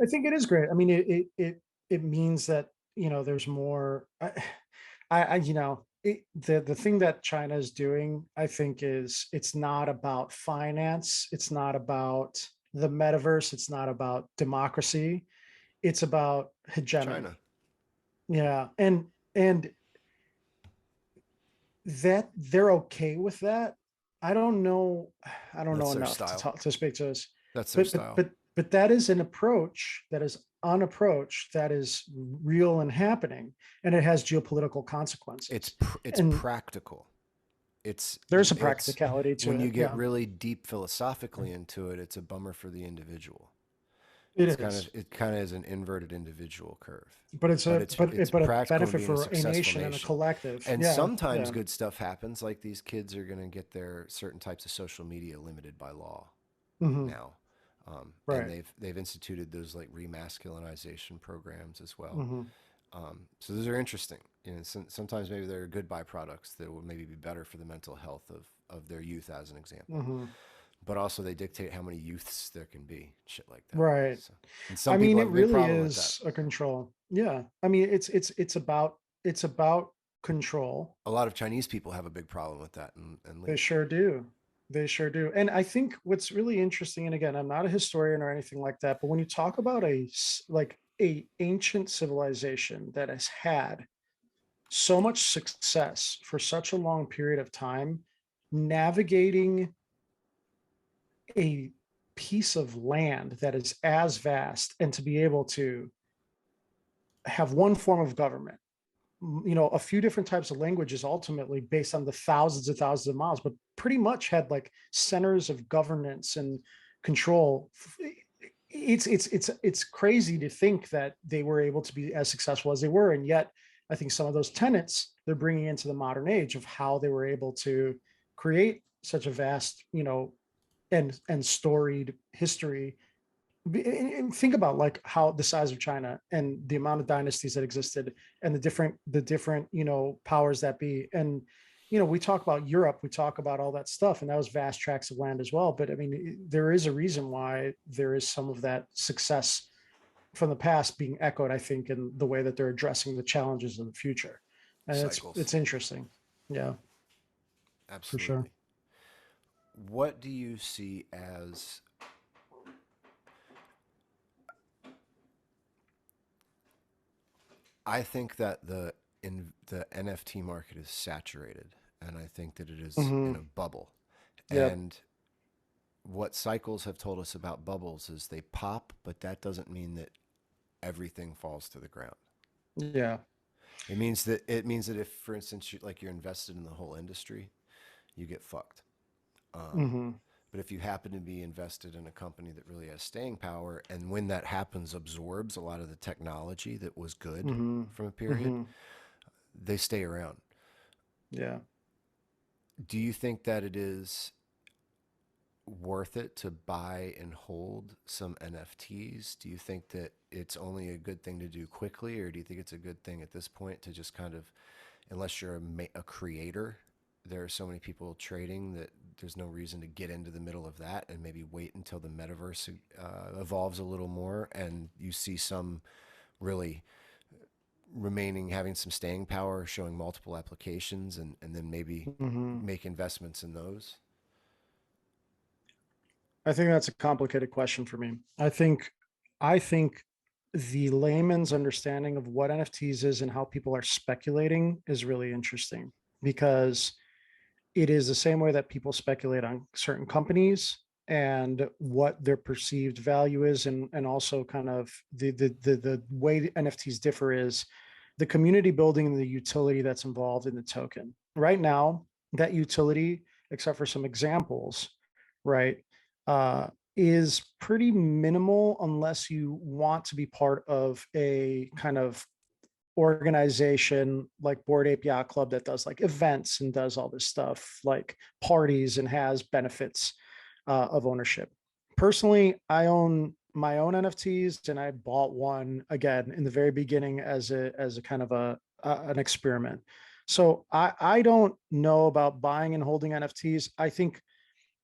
B: I think it is great. I mean, it means that, there's more. The thing that China is doing, I think, is it's not about finance. It's not about the metaverse. It's not about democracy. It's about hegemony.
A: China.
B: Yeah. And that they're okay with that. I don't know. I don't know
A: That's their
B: enough to
A: style.
B: talk to speak to this,
A: That's their
B: but
A: style.
B: that is an approach, that is real and happening, and it has geopolitical consequences.
A: It's
B: And
A: practical.
B: there's a
A: It's
B: practicality to
A: when you
B: it.
A: get
B: Yeah.
A: really deep philosophically into it, it's a bummer for the individual.
B: It
A: It's kind of
B: is,
A: it kind of is an inverted individual curve,
B: but it's
A: but
B: a
A: it's
B: but a
A: practical in
B: benefit
A: being a
B: for a
A: successful
B: nation and a
A: nation.
B: collective.
A: And
B: Yeah,
A: sometimes
B: yeah,
A: good stuff happens, like these kids are going to get their certain types of social media limited by law
B: hmm,
A: now. And
B: right,
A: they've instituted those like remasculinization programs as well.
B: hmm,
A: So those are interesting. You know, sometimes maybe they're good byproducts that will maybe be better for the mental health of their youth, as an example.
B: hmm,
A: But also they dictate how many youths there can be, shit like that.
B: right.
A: So, and
B: I
A: some
B: mean,
A: people
B: it
A: have a big
B: really
A: problem with that.
B: is a control. Yeah, I mean, it's about control.
A: A lot of Chinese people have a big problem with that and
B: They
A: leave.
B: sure do. They sure do. And I think what's really interesting, and again, I'm not a historian or anything like that, but when you talk about like a ancient civilization that has had so much success for such a long period of time, navigating a piece of land that is as vast and to be able to have one form of government, a few different types of languages ultimately based on the thousands and thousands of miles, but pretty much had like centers of governance and control. It's crazy to think that they were able to be as successful as they were, and yet I think some of those tenets they're bringing into the modern age of how they were able to create such a vast, and storied history. And think about like how the size of China and the amount of dynasties that existed and the different powers that be. And we talk about Europe, we talk about all that stuff, and that was vast tracts of land as well. But I mean, there is a reason why there is some of that success from the past being echoed, I think, in the way that they're addressing the challenges of the future. And it's
A: Cycles.
B: it's interesting. Yeah, for sure.
A: Absolutely. What do you see as I think that the NFT market is saturated, and I think that it is in a
B: Hmm.
A: bubble.
B: Yep.
A: And what cycles have told us about bubbles is they pop, but that doesn't mean that everything falls to the ground.
B: Yeah.
A: It means that if, for instance, you're invested in the whole industry, you get fucked. Um,
B: Hmm.
A: but if you happen to be invested in a company that really has staying power, and when that happens, absorbs a lot of the technology that was good
B: Hmm.
A: from a period,
B: Hmm.
A: they stay around.
B: Yeah.
A: Do you think that it is worth it to buy and hold some NFTs? Do you think that it's only a good thing to do quickly, or do you think it's a good thing at this point to just kind of, unless you're a creator, there are so many people trading that there's no reason to get into the middle of that and maybe wait until the metaverse evolves a little more and you see some really remaining having some staying power, showing multiple applications, and then maybe
B: Hmm.
A: make investments in those?
B: I think that's a complicated question for me. I think the layman's understanding of what NFTs is and how people are speculating is really interesting because it is the same way that people speculate on certain companies and what their perceived value is, and also kind of the way the NFTs differ is the community building and the utility that's involved in the token. Right now, that utility, except for some examples, right, uh, is pretty minimal unless you want to be part of a kind of organization like Board Ape Yacht Club that does like events and does all this stuff like parties and has benefits of ownership. Personally, I own my own NFTs and I bought one again in the very beginning as a kind of an experiment. So I don't know about buying and holding NFTs. I think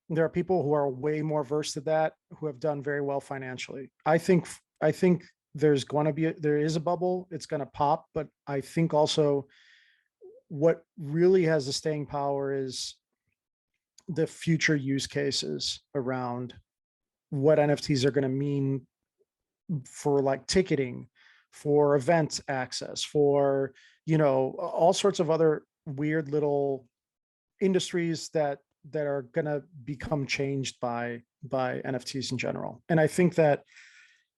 B: there are people who are way more versed at that who have done very well financially. I think there is a bubble, it's going to pop, but I think also what really has the staying power is the future use cases around what NFTs are going to mean for like ticketing, for event access, for all sorts of other weird little industries that are going to become changed by NFTs in general. And I think that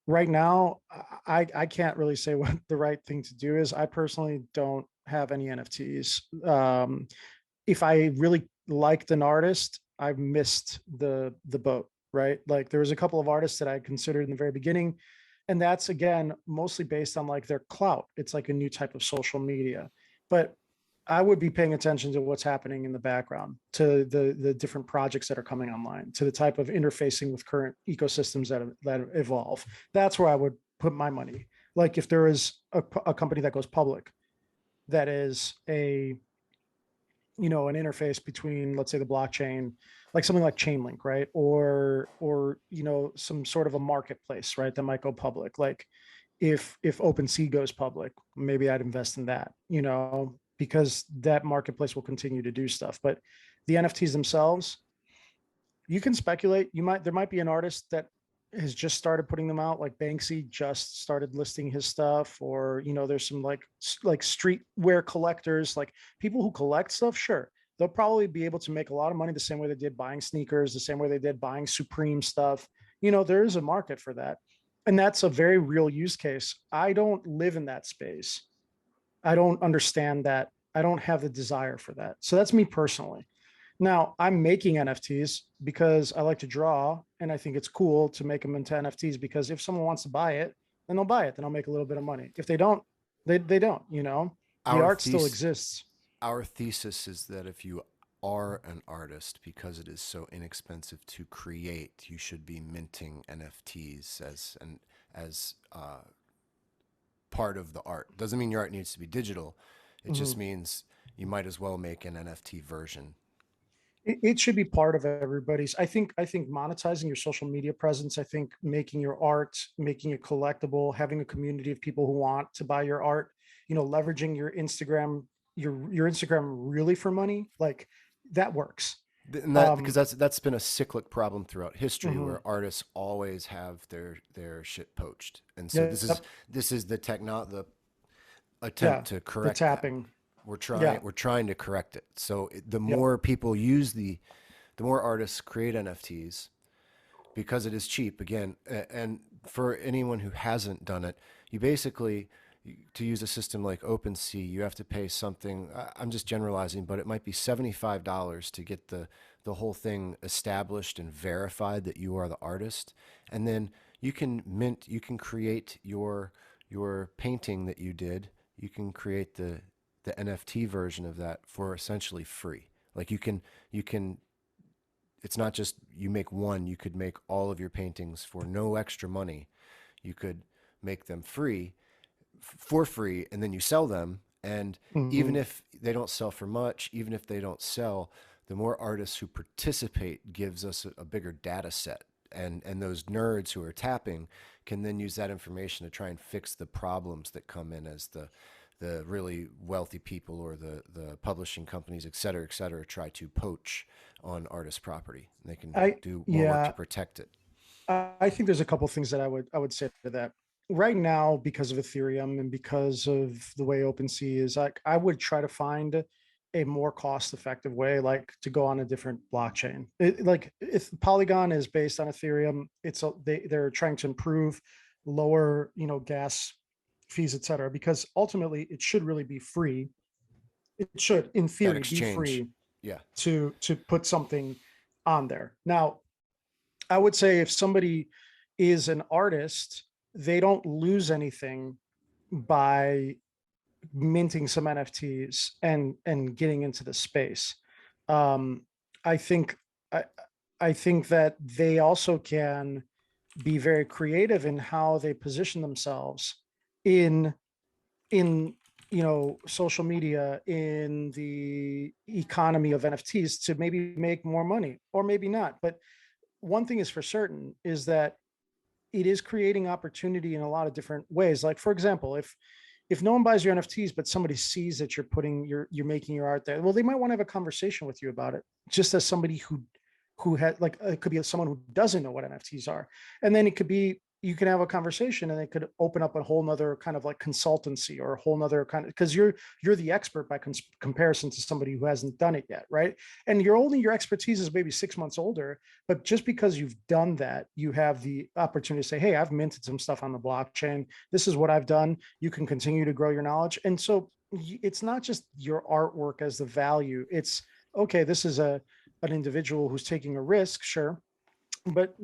B: right now, I can't really say what the right thing to do is. I personally don't have any NFTs. If I really liked an artist, I've missed the boat. right? Like there was a couple of artists that I considered in the very beginning, and that's again mostly based on like their clout. It's like a new type of social media, but I would be paying attention to what's happening in the background, to the different projects that are coming online, to the type of interfacing with current ecosystems that evolve. That's where I would put my money. Like if there is a company that goes public, that is a, an interface between, let's say, the blockchain, like something like Chainlink, right? Or some sort of a marketplace, right, that might go public. Like if OpenSea goes public, maybe I'd invest in that, because that marketplace will continue to do stuff. But the NFTs themselves, you can speculate. There might be an artist that has just started putting them out, like Banksy just started listing his stuff, or there's some like streetwear collectors, like people who collect stuff. Sure, they'll probably be able to make a lot of money the same way they did buying sneakers, the same way they did buying Supreme stuff. There is a market for that, and that's a very real use case. I don't live in that space. I don't understand that. I don't have the desire for that. So that's me personally. Now, I'm making NFTs because I like to draw, and I think it's cool to make them into NFTs, because if someone wants to buy it, then they'll buy it. Then I'll make a little bit of money. If they don't, they don't, the
A: Our
B: art still
A: thesis,
B: exists.
A: our thesis is that if you are an artist, because it is so inexpensive to create, you should be minting NFTs as part of the art. Doesn't mean your art needs to be digital. It just
B: Mhm.
A: means you might as well make an NFT version.
B: It should be part of everybody's. I think monetizing your social media presence, I think making your art, making it collectible, having a community of people who want to buy your art, leveraging your Instagram, your Instagram really for money, like that works.
A: And that, because
B: Um,
A: that's been a cyclic problem throughout history,
B: mhm.
A: where artists always have their shit poached, and so
B: Yep.
A: this is the attempt
B: Yeah.
A: to
B: The
A: correct that.
B: tapping.
A: We're
B: Yeah.
A: trying to correct it. So the
B: Yep.
A: more people use the more artists create NFTs, because it is cheap again. And for anyone who hasn't done it, you basically, to use a system like OpenSea, you have to pay something. I'm just generalizing, but it might be $75 to get the whole thing established and verified that you are the artist, and then you can create your painting that you did. You can create the NFT version of that for essentially free. Like you can it's not just you make one, you could make all of your paintings for no extra money. You could make them for free, and then you sell them. And even
B: Mhm.
A: if they don't sell for much, even if they don't sell, the more artists who participate gives us a bigger data set. And those nerds who are tapping can then use that information to try and fix the problems that come in as the really wealthy people or the publishing companies, et cetera, try to poach on artist property. They can
B: I
A: do more work to
B: yeah,
A: protect it.
B: I think there's a couple things that I would say to that. Right now, because of Ethereum and because of the way OpenSea is, like I would try to find a more cost-effective way, like to go on a different blockchain. Like if Polygon is based on Ethereum, they're trying to improve, lower, gas fees, et cetera, because ultimately it should really be free. It should, in
A: That
B: theory, be
A: exchange.
B: free
A: Yeah.
B: to put something on there. Now, I would say if somebody is an artist, they don't lose anything by minting some NFTs and getting into the space. Um, I think I, I think that they also can be very creative in how they position themselves in in social media, in the economy of NFTs, to maybe make more money or maybe not. But one thing is for certain is that it is creating opportunity in a lot of different ways. Like for example, if no one buys your NFTs, but somebody sees that you're making your art there, well, they might want to have a conversation with you about it, just as somebody who had, like, it could be someone who doesn't know what NFTs are. And then it could be, you can have a conversation and it could open up a whole nother kind of like consultancy, or a whole nother kind of, because you're the expert by comparison to somebody who hasn't done it yet, right? And your expertise is maybe 6 months older, but just because you've done that, you have the opportunity to say, hey, I've minted some stuff on the blockchain. This is what I've done. You can continue to grow your knowledge. And so it's not just your artwork as the value. It's okay, this is an individual who's taking a risk, sure, but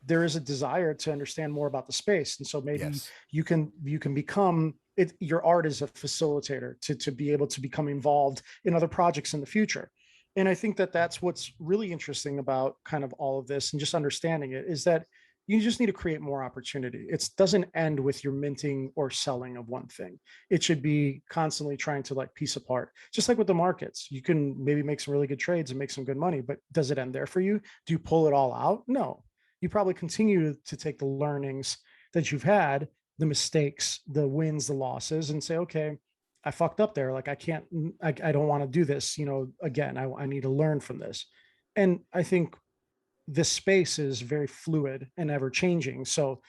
B: there is a desire to understand more about the space, and so maybe
A: Yes.
B: you can become it. Your art is a facilitator to be able to become involved in other projects in the future. And I think that that's what's really interesting about kind of all of this and just understanding it, is that you just need to create more opportunity. It doesn't end with your minting or selling of one thing. It should be constantly trying to like piece apart, just like with the markets. You can maybe make some really good trades and make some good money, but does it end there for you? Do you pull it all out? No. You probably continue to take the learnings that you've had, the mistakes, the wins, the losses, and say, okay, I fucked up there. Like I can't, I don't want to do this, again. I need to learn from this. And I think this space is very fluid and ever changing. So,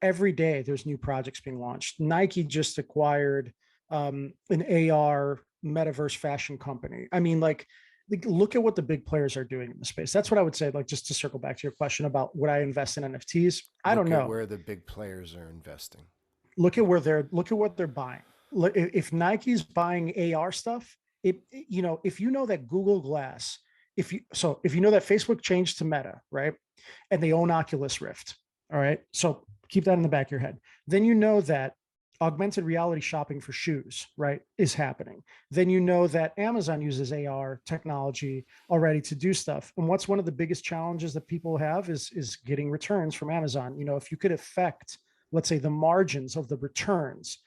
B: every day there's new projects being launched. Nike just acquired an AR metaverse fashion company. I mean, like, look at what the big players are doing in the space. That's what I would say. Like, just to circle back to your question about would I invest in NFTs? I don't
A: Look at
B: know.
A: where the big players are investing.
B: Look at what they're buying. If Nike's buying AR stuff, if you know that Google Glass, if you know that Facebook changed to Meta, right, and they own Oculus Rift, all right, so keep that in the back of your head. Then you know that augmented reality shopping for shoes, right, is happening. Then you know that Amazon uses AR technology already to do stuff. And what's one of the biggest challenges that people have is getting returns from Amazon. If you could affect, let's say, the margins of the returns,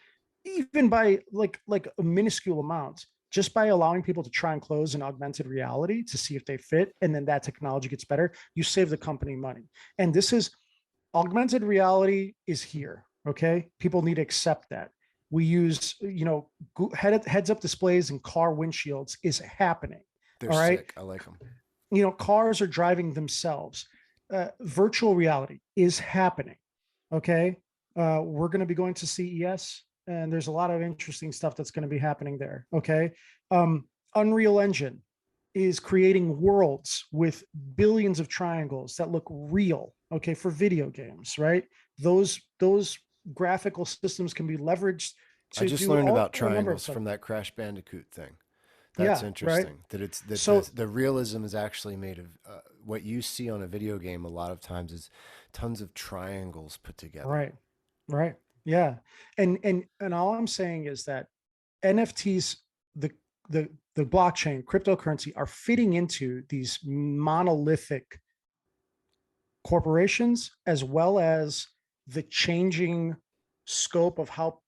B: even by like a minuscule amount, just by allowing people to try and close in augmented reality to see if they fit, and then that technology gets better, you save the company money. And this is augmented reality is here. Okay. People need to accept that. We use, heads up displays and car windshields is happening.
A: They're
B: All right.
A: sick. I like them.
B: Cars are driving themselves. Virtual reality is happening. Okay. We're going to be going to CES, and there's a lot of interesting stuff that's going to be happening there. Okay. Unreal Engine is creating worlds with billions of triangles that look real. Okay. For video games, right? Those graphical systems can be leveraged
A: I
B: to
A: just
B: do
A: learned
B: all
A: about
B: a number of
A: triangles
B: stuff.
A: from that Crash Bandicoot thing. That's
B: Yeah. Right.
A: interesting. That it's that
B: So,
A: the realism is actually made of what you see on a video game. A lot of times is tons of triangles put together.
B: right. Right. Yeah. And all I'm saying is that NFTs, the the blockchain, cryptocurrency, are fitting into these monolithic corporations, as well as the changing scope of how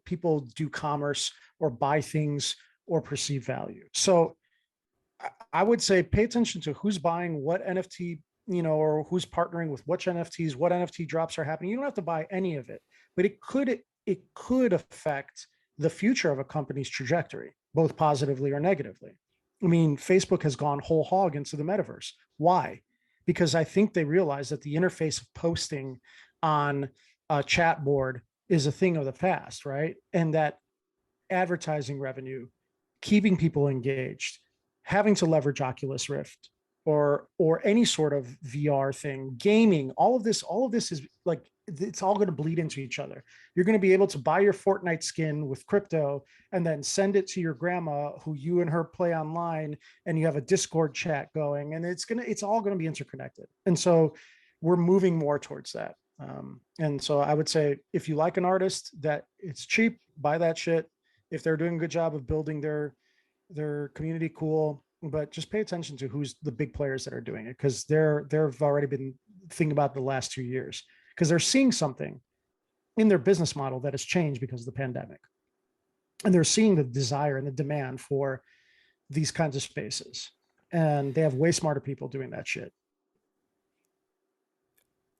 B: people do commerce or buy things or perceive value. So I would say pay attention to who's buying what NFT, or who's partnering with which NFTs, what NFT drops are happening. You don't have to buy any of it, but it could affect the future of a company's trajectory, both positively or negatively. I mean, Facebook has gone whole hog into the metaverse. Why? Because I think they realize that the interface of posting on a chat board is a thing of the past, right? And that advertising revenue, keeping people engaged, having to leverage Oculus Rift or any sort of VR thing, gaming, all of this is like it's all going to bleed into each other. You're going to be able to buy your Fortnite skin with crypto and then send it to your grandma who you and her play online, and you have a Discord chat going, and it's all going to be interconnected. And so we're moving more towards that. And so I would say if you like an artist that it's cheap, buy that shit. If they're doing a good job of building their community, cool. But just pay attention to who's the big players that are doing it, because they've already been thinking about the last 2 years, because they're seeing something in their business model that has changed because of the pandemic, and they're seeing the desire and the demand for these kinds of spaces, and they have way smarter people doing that shit.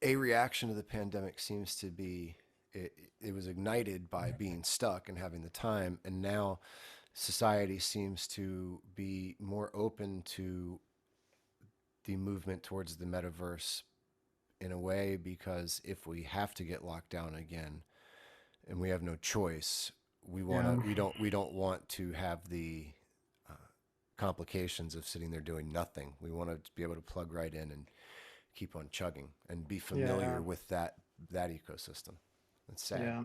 A: A reaction to the pandemic seems to be it was ignited by being stuck and having the time, and now society seems to be more open to the movement towards the metaverse in a way, because if we have to get locked down again and we have no choice,
B: Yeah.
A: we don't want to have the uh, complications of sitting there doing nothing. We want to be able to plug right in and keep on chugging and be
B: Yeah.
A: familiar with that ecosystem. It's sad,
B: Yeah.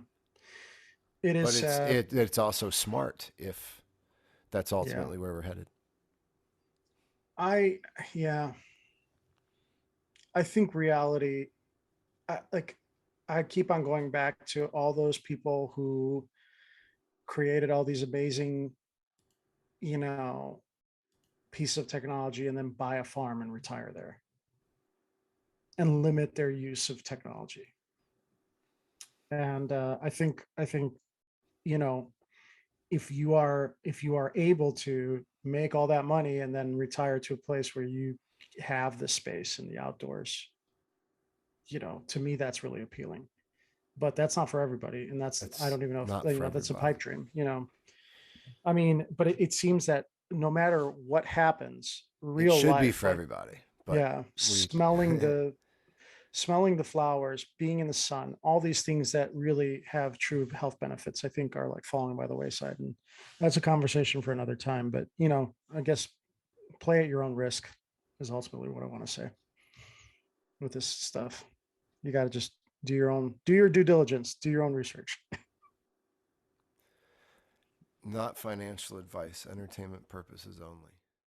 B: It is
A: but
B: sad.
A: it's also smart if that's
B: Yeah.
A: ultimately where we're headed.
B: I, yeah. I think reality, like, I keep on going back to all those people who created all these amazing, you know, pieces of technology and then buy a farm and retire there and limit their use of technology. And I think, you know, if you are able to make all that money and then retire to a place where you have the space in the outdoors, you know, to me that's really appealing. But that's not for everybody, and that's, I
A: It's
B: don't even know if,
A: not for
B: that's a
A: everybody.
B: pipe dream, you know. I mean, but it seems that no matter what happens,
A: It
B: real
A: should be
B: life,
A: for
B: like,
A: everybody, but
B: yeah,
A: we
B: smelling the flowers, being in the sun, all these things that really have true health benefits, I think are like falling by the wayside. And that's a conversation for another time. But, you know, I guess play at your own risk is ultimately what I want to say with this stuff. You got to just do your due diligence, do your own research.
A: not financial advice, entertainment purposes only.